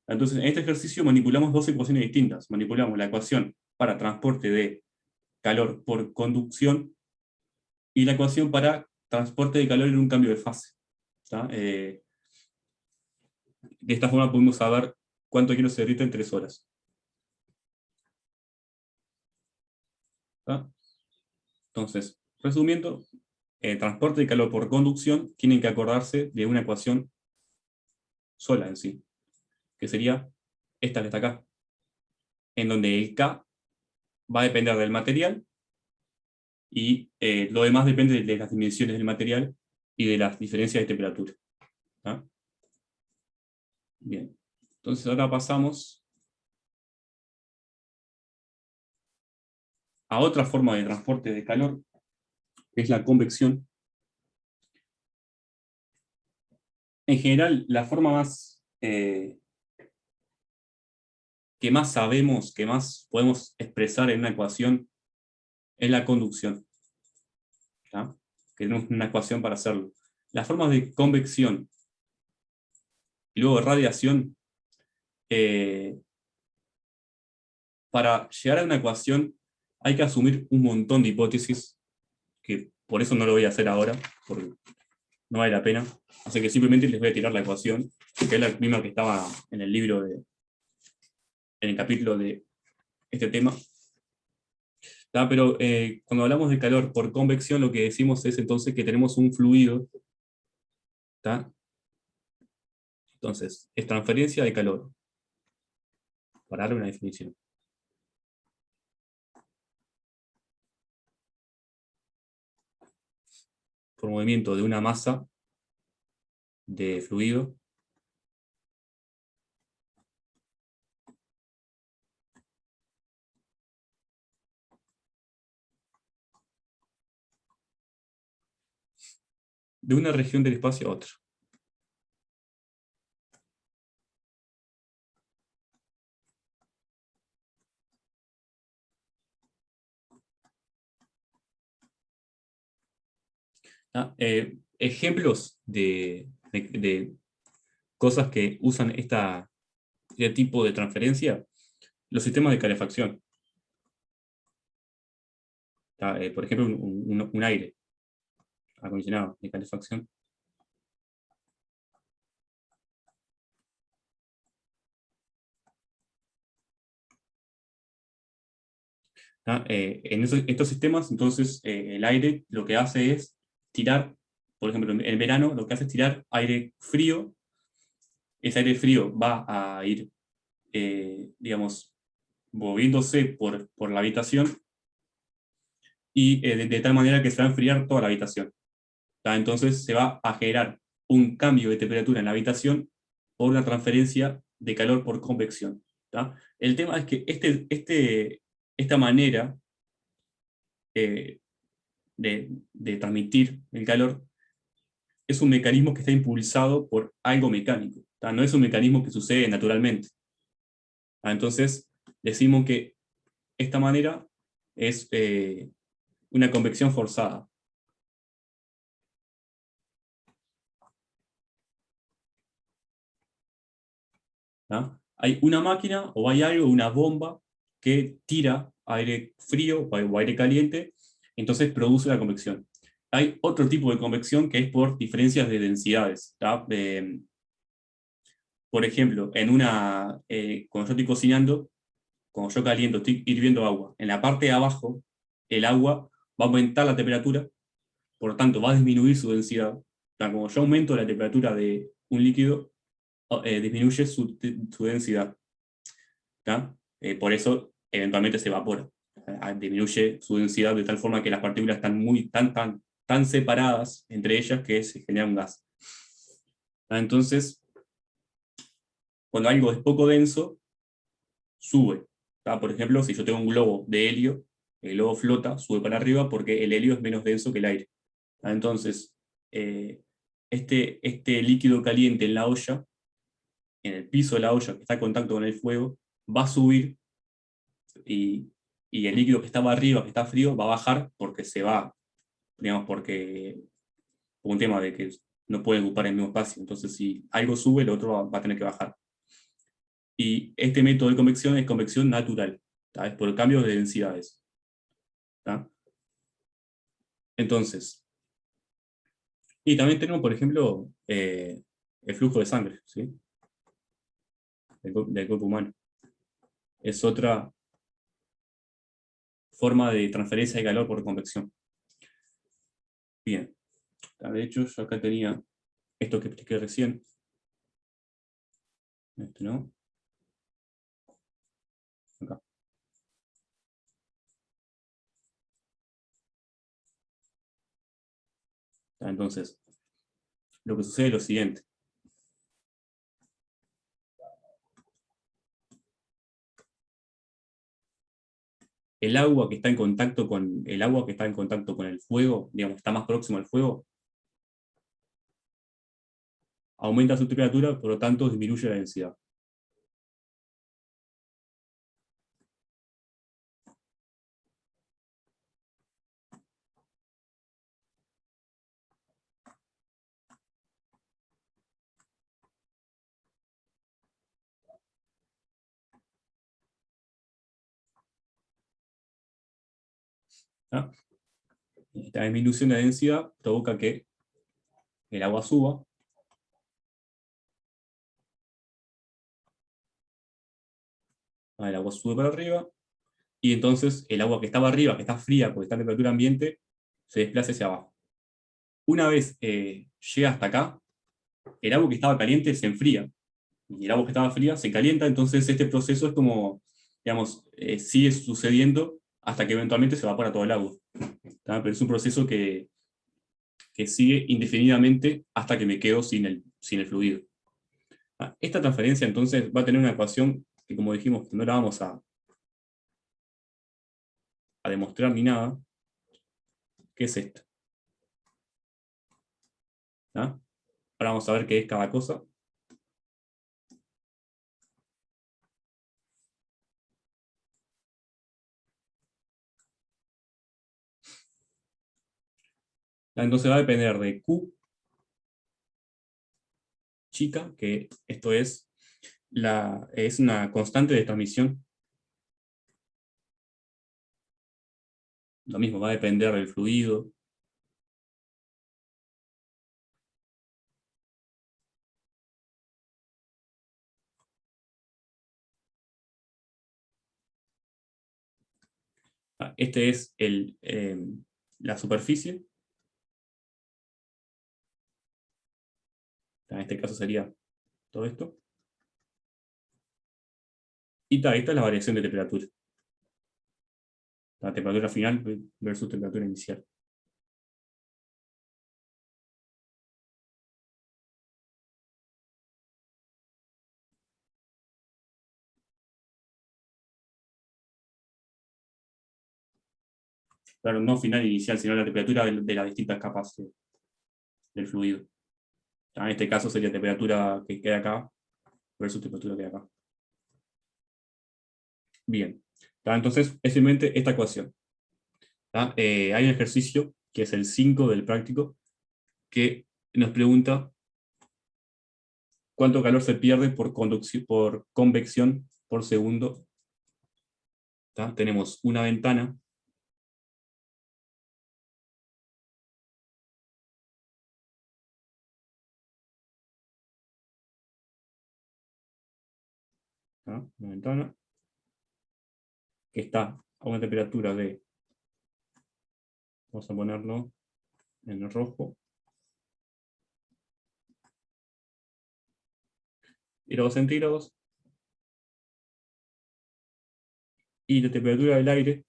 Entonces, en este ejercicio manipulamos dos ecuaciones distintas. Manipulamos la ecuación para transporte de calor por conducción y la ecuación para transporte de calor en un cambio de fase. ¿Tá? De esta forma podemos saber cuánto hielo se derrite en 3 horas. ¿Tá? Entonces, resumiendo, transporte de calor por conducción tienen que acordarse de una ecuación sola en sí, que sería esta que está acá, en donde el K va a depender del material y lo demás depende de las dimensiones del material y de las diferencias de temperatura. ¿Tá? Bien, entonces ahora pasamos a otra forma de transporte de calor, que es la convección. En general, la forma más que más sabemos, que más podemos expresar en una ecuación, es la conducción. ¿Tá? Tenemos una ecuación para hacerlo. Las formas de convección y luego radiación, para llegar a una ecuación hay que asumir un montón de hipótesis, que por eso no lo voy a hacer ahora, porque no vale la pena. Así que simplemente les voy a tirar la ecuación, que es la misma que estaba en el libro, en el capítulo de este tema. ¿Tá? Pero cuando hablamos de calor por convección, lo que decimos es entonces que tenemos un fluido. ¿Tá? Entonces, es transferencia de calor, para darle una definición. Por movimiento de una masa de fluido de una región del espacio a otra. ¿Tá? Ejemplos de cosas que usan este tipo de transferencia: los sistemas de calefacción. ¿Tá? Por ejemplo, un aire acondicionado de calefacción. ¿Tá? En estos sistemas, entonces, el aire lo que hace es tirar, por ejemplo, en verano, lo que hace es tirar aire frío. Ese aire frío va a ir, digamos, moviéndose por la habitación, y de tal manera que se va a enfriar toda la habitación. ¿Tá? Entonces se va a generar un cambio de temperatura en la habitación por una transferencia de calor por convección. ¿Tá? El tema es que esta manera de transmitir el calor es un mecanismo que está impulsado por algo mecánico. ¿Tá? No es un mecanismo que sucede naturalmente. ¿Tá? Entonces decimos que esta manera es una convección forzada. ¿Tá? Hay una máquina o hay algo, una bomba, que tira aire frío o aire caliente, entonces produce la convección. Hay otro tipo de convección que es por diferencias de densidades. ¿Tá? Por ejemplo, cuando yo estoy cocinando, cuando yo caliento, estoy hirviendo agua. En la parte de abajo, el agua va a aumentar la temperatura, por lo tanto va a disminuir su densidad. ¿Tá? Como yo aumento la temperatura de un líquido, disminuye su densidad. ¿Tá? Por eso eventualmente se evapora. Disminuye su densidad de tal forma que las partículas están tan separadas entre ellas que se genera un gas. ¿Tá? Entonces, cuando algo es poco denso, sube. ¿Tá? Por ejemplo, si yo tengo un globo de helio, el globo flota, sube para arriba porque el helio es menos denso que el aire. ¿Tá? Entonces, este líquido caliente en la olla, en el piso de la olla que está en contacto con el fuego, va a subir, y el líquido que estaba arriba, que está frío, va a bajar porque se va, digamos, porque por un tema de que no pueden ocupar el mismo espacio. Entonces, si algo sube, el otro va a tener que bajar. Y este método de convección es convección natural, ¿tá? Es por cambios de densidades. ¿Tá? Entonces, y también tenemos, por ejemplo, el flujo de sangre, ¿sí? Del cuerpo humano. Es otra forma de transferencia de calor por convección. Bien. De hecho, yo acá tenía esto que expliqué recién. ¿No? Acá. Entonces, lo que sucede es lo siguiente. El agua que está en contacto con el fuego, digamos, está más próximo al fuego, aumenta su temperatura, por lo tanto disminuye la densidad. ¿Ah? Esta disminución de densidad provoca que el agua suba, el agua sube para arriba, y entonces el agua que estaba arriba, que está fría porque está a temperatura ambiente, se desplaza hacia abajo. Una vez llega hasta acá, el agua que estaba caliente se enfría, y el agua que estaba fría se calienta, entonces este proceso es como, digamos, sigue sucediendo hasta que eventualmente se evapora todo el agua. ¿Tá? Pero es un proceso que sigue indefinidamente hasta que me quedo sin el fluido. Esta transferencia entonces va a tener una ecuación que, como dijimos, no la vamos a demostrar ni nada, que es esta. ¿Tá? Ahora vamos a ver qué es cada cosa. Entonces va a depender de Q chica, que esto es una constante de transmisión. Lo mismo, va a depender del fluido. Este es la superficie. En este caso sería todo esto. Y esta es la variación de temperatura. La temperatura final versus temperatura inicial. Claro, no final inicial, sino la temperatura de las distintas capas del fluido. En este caso sería temperatura que queda acá versus temperatura que queda acá. Bien. Entonces, es simplemente esta ecuación. Hay un ejercicio, que es el 5 del práctico, que nos pregunta cuánto calor se pierde por convección por segundo. Tenemos una ventana. Una ventana que está a una temperatura de, vamos a ponerlo en el rojo, grados centígrados, y la temperatura del aire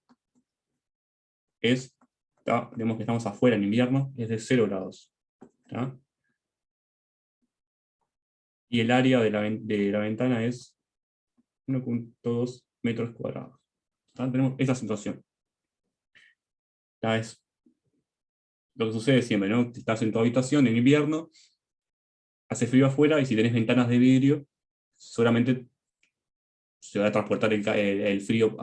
digamos que estamos afuera en invierno, es de 0 grados. ¿Tá? Y el área de la ventana es 1,2 metros cuadrados. Tenemos esa situación. Es lo que sucede siempre, ¿no? Estás en tu habitación en invierno, hace frío afuera, y si tenés ventanas de vidrio, seguramente se va a transportar el frío,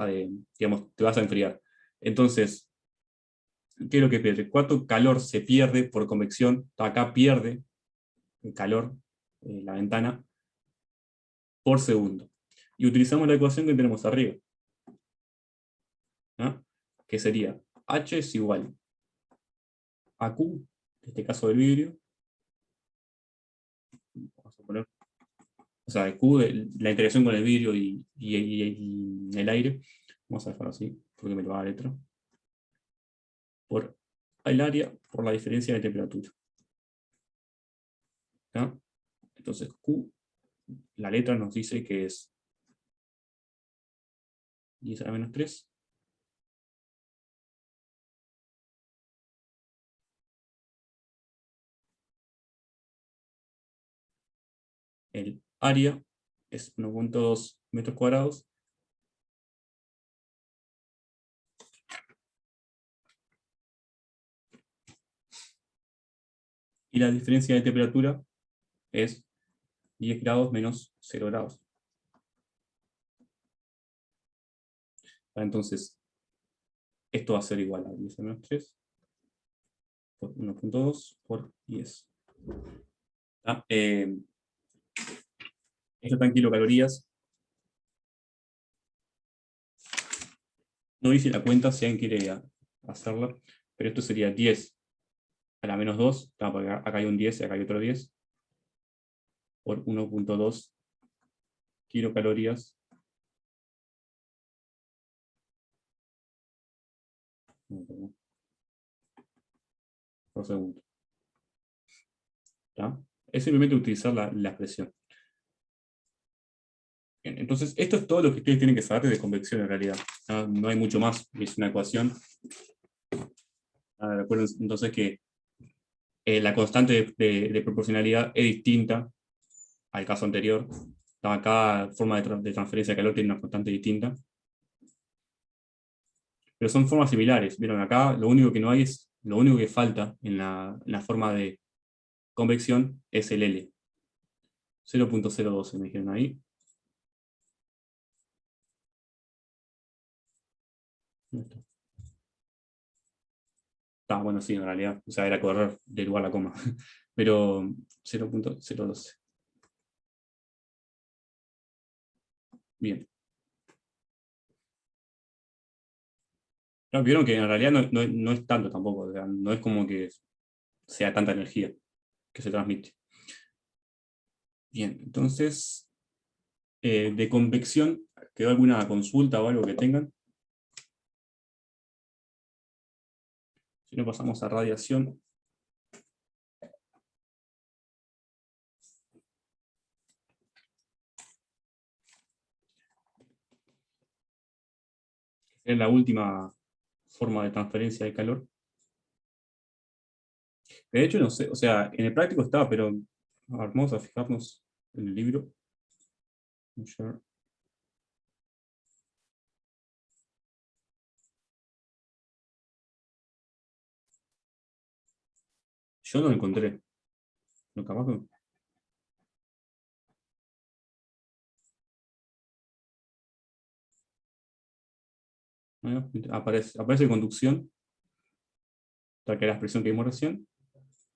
digamos, te vas a enfriar. Entonces, ¿qué es lo que pierde? ¿Cuánto calor se pierde por convección? Acá pierde el calor, la ventana, por segundo. Y utilizamos la ecuación que tenemos arriba, ¿no? Que sería H es igual a Q, en este caso del vidrio, vamos a poner, o sea, Q de la interacción con el vidrio y el aire, vamos a dejarlo así, porque me lo va a la letra, por el área por la diferencia de temperatura. ¿No? Entonces Q, la letra nos dice que es 10 a la menos 3. el área es 1.2 metros cuadrados. Y la diferencia de temperatura es 10 grados menos 0 grados. Entonces, esto va a ser igual a 10 menos 3 por 1.2 por 10. Esto está en kilocalorías. No hice la cuenta si alguien quiere hacerla, pero esto sería 10 a la menos 2, porque acá hay un 10 y acá hay otro 10, por 1.2 kilocalorías por segundo. ¿Está? Es simplemente utilizar la expresión. Bien, entonces, esto es todo lo que ustedes tienen que saber de convección en realidad. No hay mucho más, es una ecuación. Recuerden entonces que la constante de proporcionalidad es distinta al caso anterior. Cada forma de transferencia de calor tiene una constante distinta. Pero son formas similares. Vieron, acá lo único que no hay es, lo único que falta en la forma de convección es el L. 0.012 me dijeron ahí. Bueno, sí, en realidad, o sea, era correr del lugar a la coma. Pero 0.012. Bien. Claro, vieron que en realidad no es tanto tampoco, o sea, no es como que sea tanta energía que se transmite. Bien, entonces, de convección, ¿quedó alguna consulta o algo que tengan? Si no, pasamos a radiación. Es la última forma de transferencia de calor. De hecho, no sé, o sea, en el práctico está, pero vamos a fijarnos en el libro. Yo no lo encontré. No, capaz que... ¿no? Aparece conducción, tal que la expresión que vimos recién,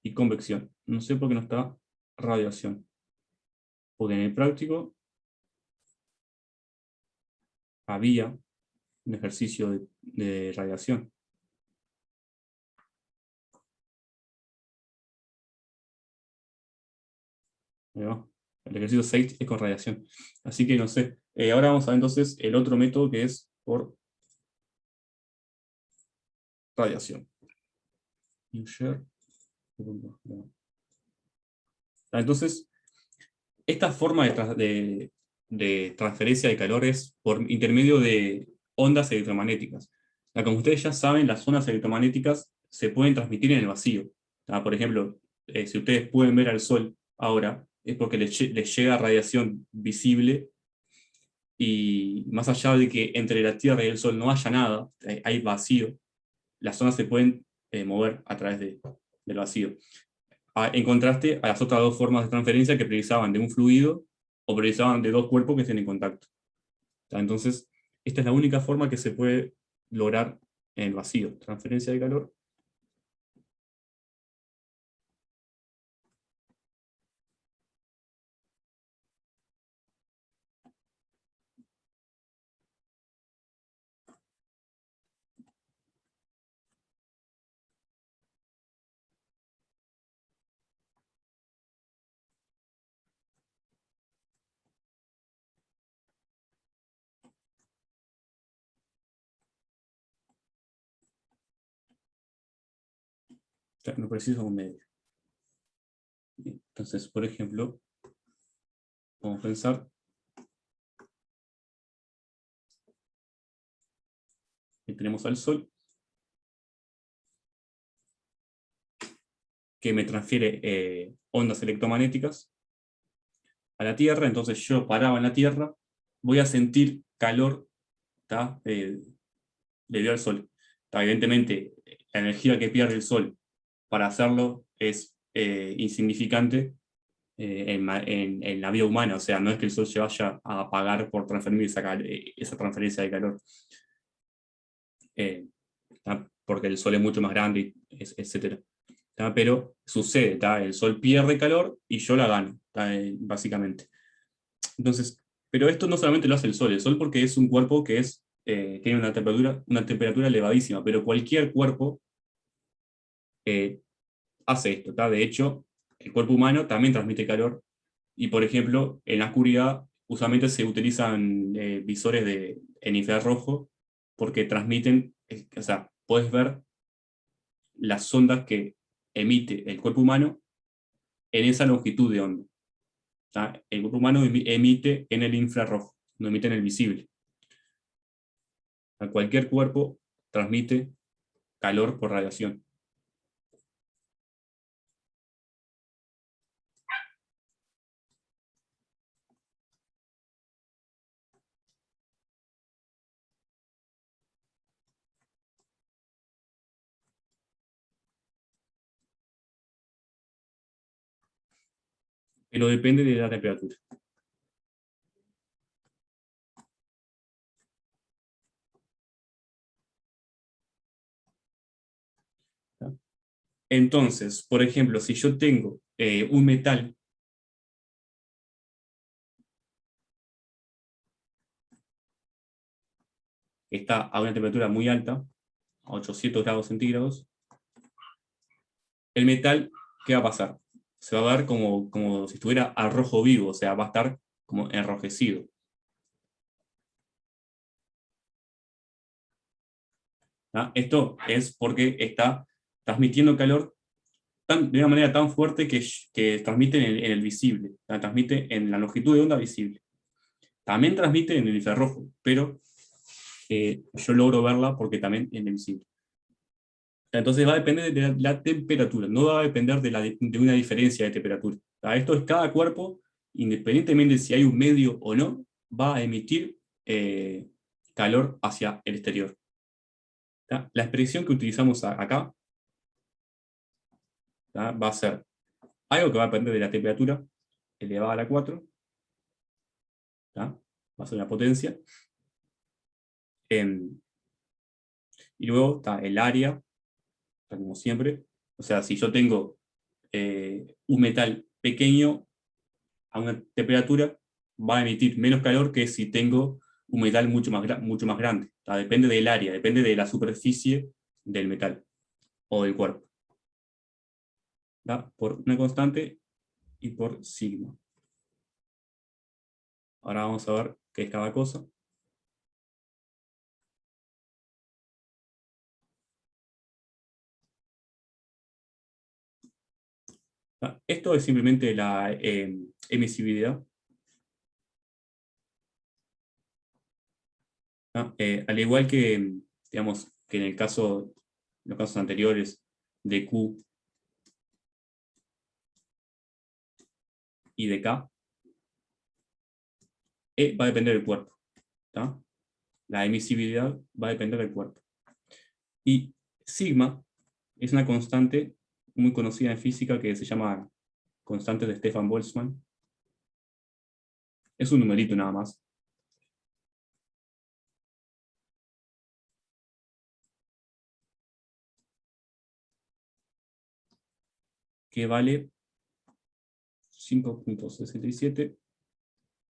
y convección. No sé por qué no está radiación. Porque en el práctico había un ejercicio de radiación. Ahí va. El ejercicio 6 es con radiación. Así que no sé. Ahora vamos a ver entonces el otro método que es por radiación. Entonces, esta forma de transferencia de calor es por intermedio de ondas electromagnéticas. Como ustedes ya saben, las ondas electromagnéticas se pueden transmitir en el vacío. Por ejemplo, si ustedes pueden ver al Sol ahora, es porque les llega radiación visible, y más allá de que entre la Tierra y el Sol no haya nada, hay vacío, las ondas se pueden mover a través del vacío. En contraste a las otras dos formas de transferencia que precisaban de un fluido o precisaban de dos cuerpos que estén en contacto. Entonces, esta es la única forma que se puede lograr en el vacío, transferencia de calor. O sea, no preciso un medio. Entonces, por ejemplo, vamos a pensar que tenemos al Sol, que me transfiere ondas electromagnéticas, a la Tierra, entonces yo parado en la Tierra, voy a sentir calor, ¿tá? Debido al Sol. Evidentemente, la energía que pierde el Sol para hacerlo es insignificante en la vida humana, o sea, no es que el Sol se vaya a apagar por transferir esa transferencia de calor, porque el Sol es mucho más grande, etc. Pero sucede, el Sol pierde calor y yo la gano, básicamente. Entonces, pero esto no solamente lo hace el Sol porque es un cuerpo que tiene una temperatura elevadísima, pero cualquier cuerpo hace esto. De hecho, el cuerpo humano también transmite calor y, por ejemplo, en la oscuridad usualmente se utilizan visores en infrarrojo porque transmiten, o sea, puedes ver las ondas que emite el cuerpo humano en esa longitud de onda. El cuerpo humano emite en el infrarrojo, no emite en el visible. Cualquier cuerpo transmite calor por radiación. Pero depende de la temperatura. Entonces, por ejemplo, si yo tengo un metal que está a una temperatura muy alta, a 800 grados centígrados, el metal, ¿qué va a pasar? Se va a ver como si estuviera a rojo vivo, o sea, va a estar como enrojecido. Esto es porque está transmitiendo calor de una manera tan fuerte que transmite en el visible, transmite en la longitud de onda visible. También transmite en el infrarrojo, pero yo logro verla porque también en el visible. Entonces va a depender de la temperatura, no va a depender de una diferencia de temperatura. Esto es cada cuerpo, independientemente de si hay un medio o no, va a emitir calor hacia el exterior. La expresión que utilizamos acá va a ser algo que va a depender de la temperatura elevada a la 4, va a ser una potencia, y luego está el área, como siempre. O sea, si yo tengo un metal pequeño a una temperatura, va a emitir menos calor que si tengo un metal mucho más grande. Depende del área, depende de la superficie del metal o del cuerpo. Por una constante y por sigma. Ahora vamos a ver qué es cada cosa. Esto es simplemente la emisividad. Al igual que, digamos, que en los casos anteriores de Q y de K, va a depender del cuerpo. La emisividad va a depender del cuerpo. Y sigma es una constante muy conocida en física que se llama constante de Stefan Boltzmann. Es un numerito nada más. Que vale 5.67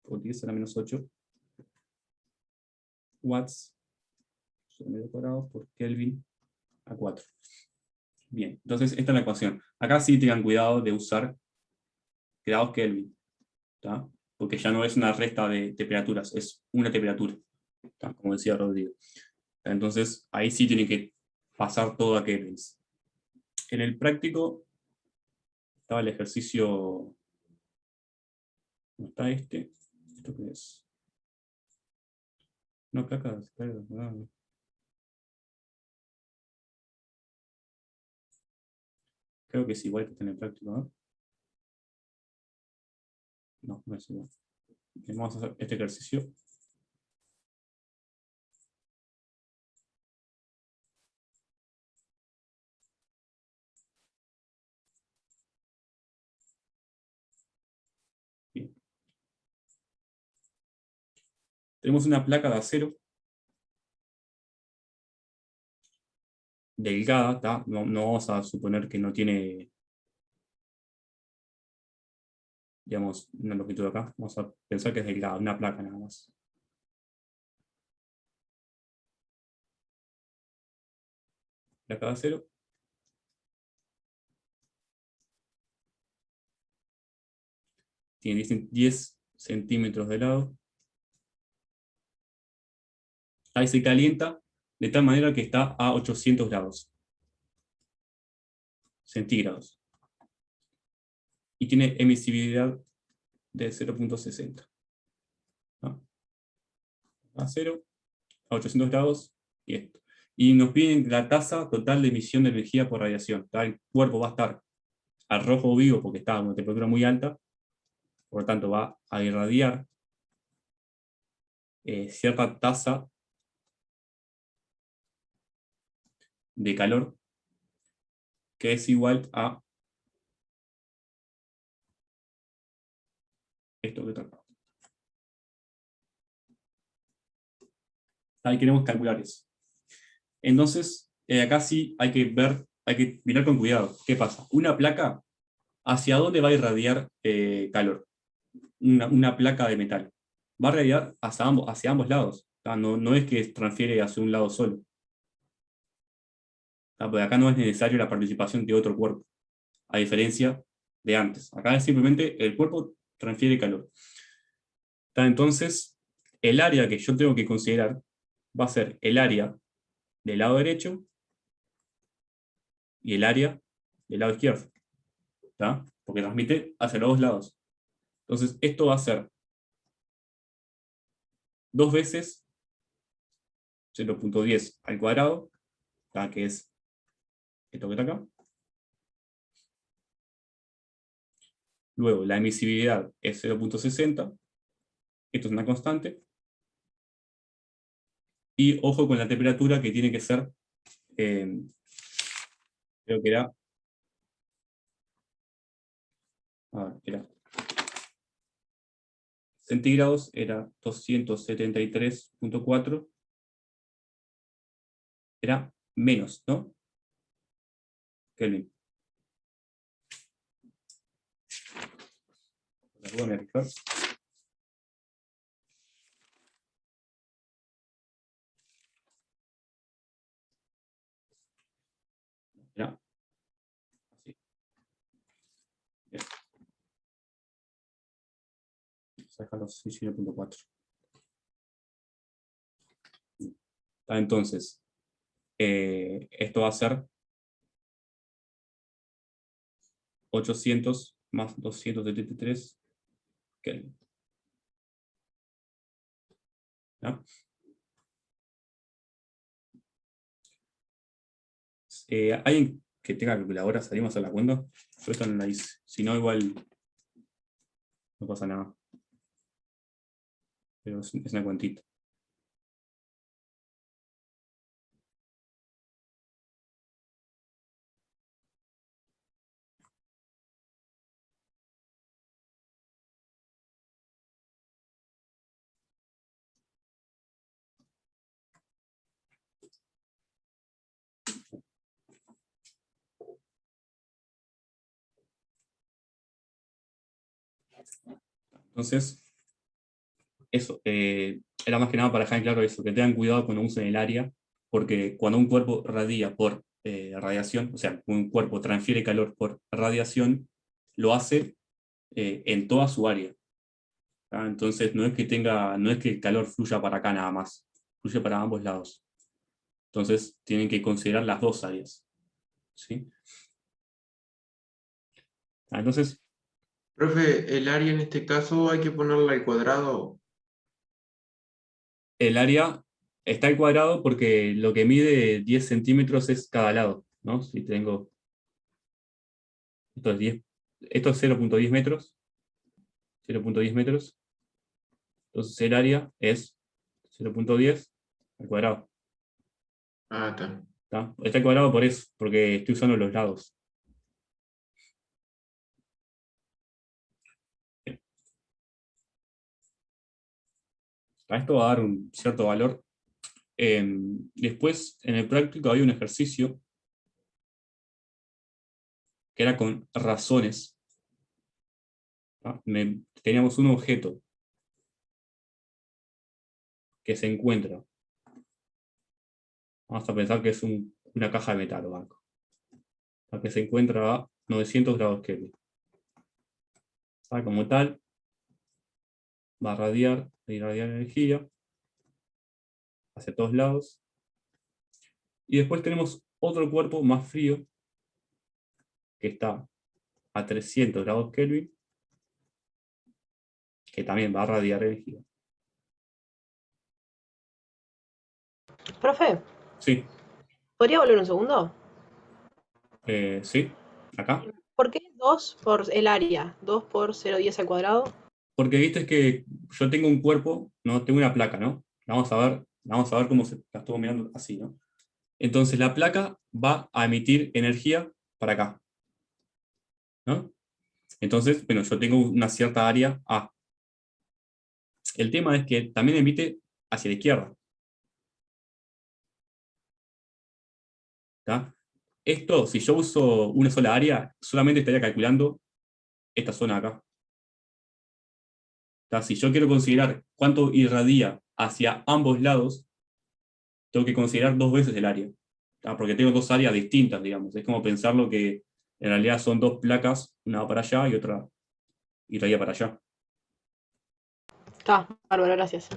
por 10 a la menos 8 watts sobre metro cuadrado por Kelvin a 4. Bien, entonces esta es la ecuación. Acá sí tengan cuidado de usar grados Kelvin, porque ya no es una resta de temperaturas, es una temperatura, como decía Rodrigo. Entonces ahí sí tienen que pasar todo a kelvins. En el práctico estaba el ejercicio. ¿No está este? ¿Esto qué es? No, placas, claro. Creo que es igual que está en el práctico, ¿no? No, no es igual. Vamos a hacer este ejercicio. Bien. Tenemos una placa de acero delgada, ¿tá? No, no vamos a suponer que no tiene, digamos, una longitud acá. Vamos a pensar que es delgada, una placa nada más. Placa de acero. Tiene 10 centímetros de lado. Ahí se calienta de tal manera que está a 800 grados centígrados. Y tiene emisibilidad de 0.60. ¿No? A 0, a 800 grados y esto. Y nos piden la tasa total de emisión de energía por radiación. El cuerpo va a estar al rojo vivo porque está a una temperatura muy alta, por lo tanto va a irradiar cierta tasa de calor que es igual a esto que está acá. Ahí queremos calcular eso. Entonces, acá sí hay que ver, hay que mirar con cuidado. ¿Qué pasa? Una placa, ¿hacia dónde va a irradiar calor? Una placa de metal. Va a irradiar hacia ambos lados. No, no es que transfiere hacia un lado solo. Porque acá no es necesario la participación de otro cuerpo, a diferencia de antes. Acá es simplemente el cuerpo transfiere calor. Entonces, el área que yo tengo que considerar va a ser el área del lado derecho y el área del lado izquierdo. ¿Está? Porque transmite hacia los dos lados. Entonces, esto va a ser 2 veces 0.10 al cuadrado, ¿tá? Que es esto que está acá. Luego, la emisibilidad es 0.60. Esto es una constante. Y ojo con la temperatura, que tiene que ser, creo que era, era centígrados, era 273.4, era menos, ¿no? Kelvin. Voy a fijar. Era así. Bien. Saca los 0.4. Entonces, esto va a ser 800 más 273 Kelvin. ¿Ya? ¿Alguien que tenga calculadora? ¿Salimos a la cuenta? Yo esto no la hice. Si no, igual no pasa nada. Pero es una cuentita. Entonces, eso, era más que nada para dejar en claro eso, que tengan cuidado cuando usen el área, porque cuando un cuerpo radia por radiación, o sea, un cuerpo transfiere calor por radiación, lo hace en toda su área. Entonces, no es que el calor fluya para acá nada más, fluye para ambos lados. Entonces, tienen que considerar las dos áreas. ¿Sí? Entonces, Profe, el área en este caso hay que ponerla al cuadrado. el área está al cuadrado porque lo que mide 10 centímetros es cada lado, ¿no? Si tengo, esto es 0.10 metros, 0.10 metros. Entonces el área es 0.10 al cuadrado. Ah, está. Está al cuadrado por eso, porque estoy usando los lados. Bien. A esto va a dar un cierto valor. Después, en el práctico había un ejercicio que era con razones. Teníamos un objeto que se encuentra. Vamos a pensar que es una caja de metal o algo. Que se encuentra a 900 grados Kelvin. Como tal, va a irradiar energía hacia todos lados. Y después tenemos otro cuerpo más frío que está a 300 grados Kelvin, que también va a radiar energía. Profe, Sí, ¿podría volver un segundo? sí, acá. ¿Por qué 2 por el área? 2 por 0,10 al cuadrado. Porque viste que yo tengo un cuerpo, ¿no? Tengo una placa, ¿no? Vamos a ver cómo se la estuvo mirando así, ¿no? Entonces la placa va a emitir energía para acá, ¿no? Entonces, bueno, yo tengo una cierta área A. El tema es que también emite hacia la izquierda. ¿Tá? Esto, si yo uso una sola área, solamente estaría calculando esta zona de acá. ¿Tá? Si yo quiero considerar cuánto irradia hacia ambos lados, tengo que considerar dos veces el área. ¿Tá? Porque tengo dos áreas distintas, digamos. Es como pensarlo que en realidad son dos placas, una va para allá y otra irradia para allá. Está, bárbaro, gracias.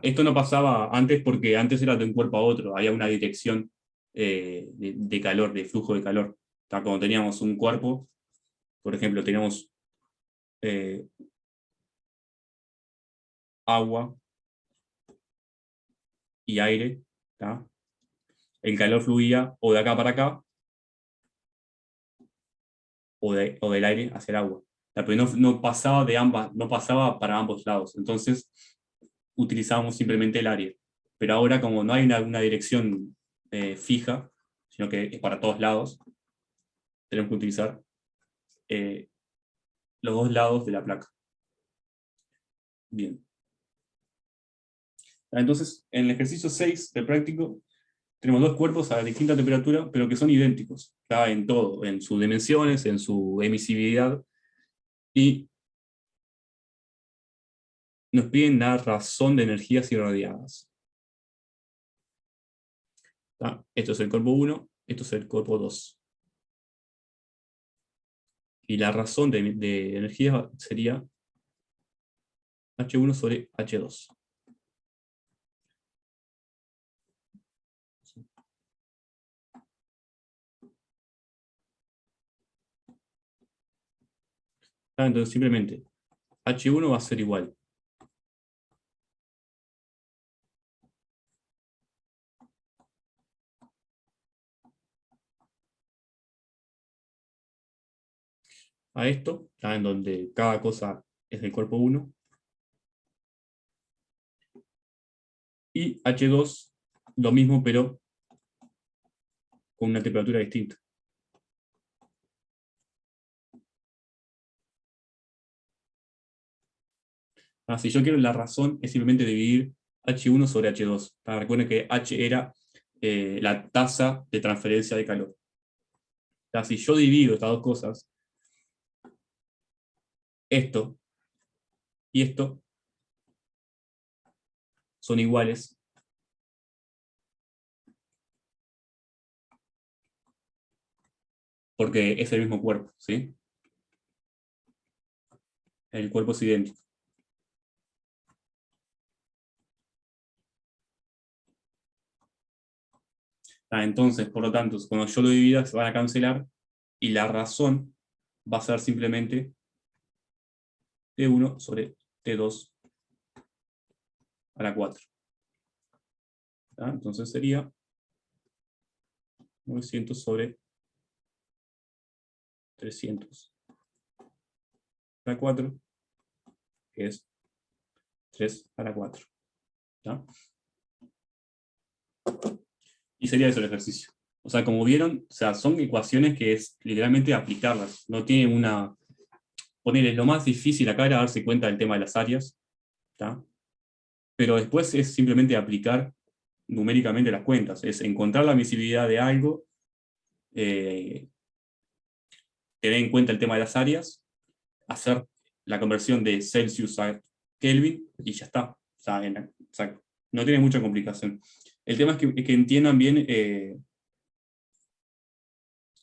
Esto no pasaba antes porque antes era de un cuerpo a otro, había una dirección de calor, de flujo de calor. Cuando teníamos un cuerpo, por ejemplo, teníamos agua y aire, ¿tá? El calor fluía o de acá para acá o del aire hacia el agua. Pero no pasaba no pasaba para ambos lados. Entonces utilizábamos simplemente el área. Pero ahora, como no hay una dirección fija, sino que es para todos lados, tenemos que utilizar los dos lados de la placa. Bien. Entonces, en el ejercicio 6 del práctico, tenemos dos cuerpos a distinta temperatura, pero que son idénticos, ¿tá? En todo, en sus dimensiones, en su emisividad, y nos piden la razón de energías irradiadas. ¿Tá? Esto es el cuerpo 1, esto es el cuerpo 2. Y la razón de energía sería H1 sobre H2. Entonces simplemente H1 va a ser igual a esto, en donde cada cosa es del cuerpo 1, y H2 lo mismo, pero con una temperatura distinta. Si yo quiero la razón, es simplemente dividir H1 sobre H2. Recuerden que H era la tasa de transferencia de calor. Si yo divido estas dos cosas, esto y esto son iguales, porque es el mismo cuerpo, ¿sí? El cuerpo es idéntico. Entonces, por lo tanto, cuando yo lo divida, se van a cancelar, y la razón va a ser simplemente T1 sobre T2 a la 4. Entonces sería 900 sobre 300. a la 4, que es 3 a la 4. ¿Está? Y sería eso el ejercicio. O sea, como vieron, o sea, son ecuaciones que es literalmente aplicarlas. No tiene una... Ponerle lo más difícil acá era darse cuenta del tema de las áreas. ¿Está? Pero después es simplemente aplicar numéricamente las cuentas. Es encontrar la visibilidad de algo, tener en cuenta el tema de las áreas, hacer la conversión de Celsius a Kelvin y ya está. O sea, no tiene mucha complicación. El tema es que entiendan bien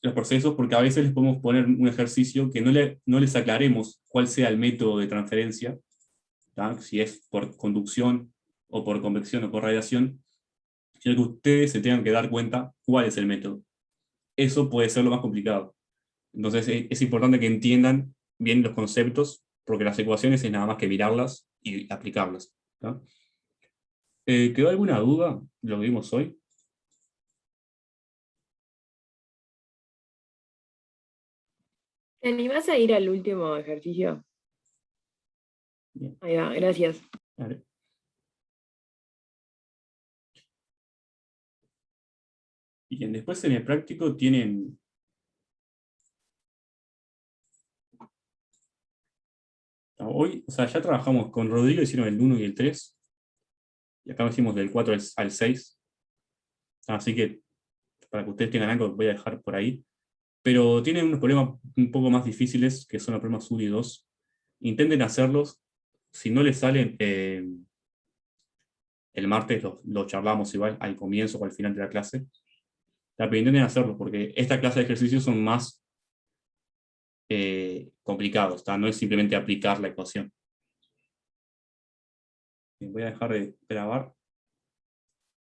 los procesos, porque a veces les podemos poner un ejercicio que no les aclaremos cuál sea el método de transferencia, ¿tá? Si es por conducción, o por convección, o por radiación, sino que ustedes se tengan que dar cuenta cuál es el método. Eso puede ser lo más complicado. Entonces es importante que entiendan bien los conceptos, porque las ecuaciones es nada más que mirarlas y aplicarlas. ¿Tá? ¿Quedó alguna duda de lo que vimos hoy? ¿Te animás a ir al último ejercicio? Bien. Ahí va, gracias. Vale. Bien, después en el práctico tienen... Hoy, o sea, ya trabajamos con Rodrigo, hicieron el 1 y el 3. Y acá hicimos del 4 al 6. Así que, para que ustedes tengan algo, voy a dejar por ahí. Pero tienen unos problemas un poco más difíciles, que son los problemas 1 y 2. Intenten hacerlos. Si no les salen, el martes lo charlamos igual, al comienzo o al final de la clase. Pero intenten hacerlo, porque esta clase de ejercicios son más complicados. No es simplemente aplicar la ecuación. Voy a dejar de grabar.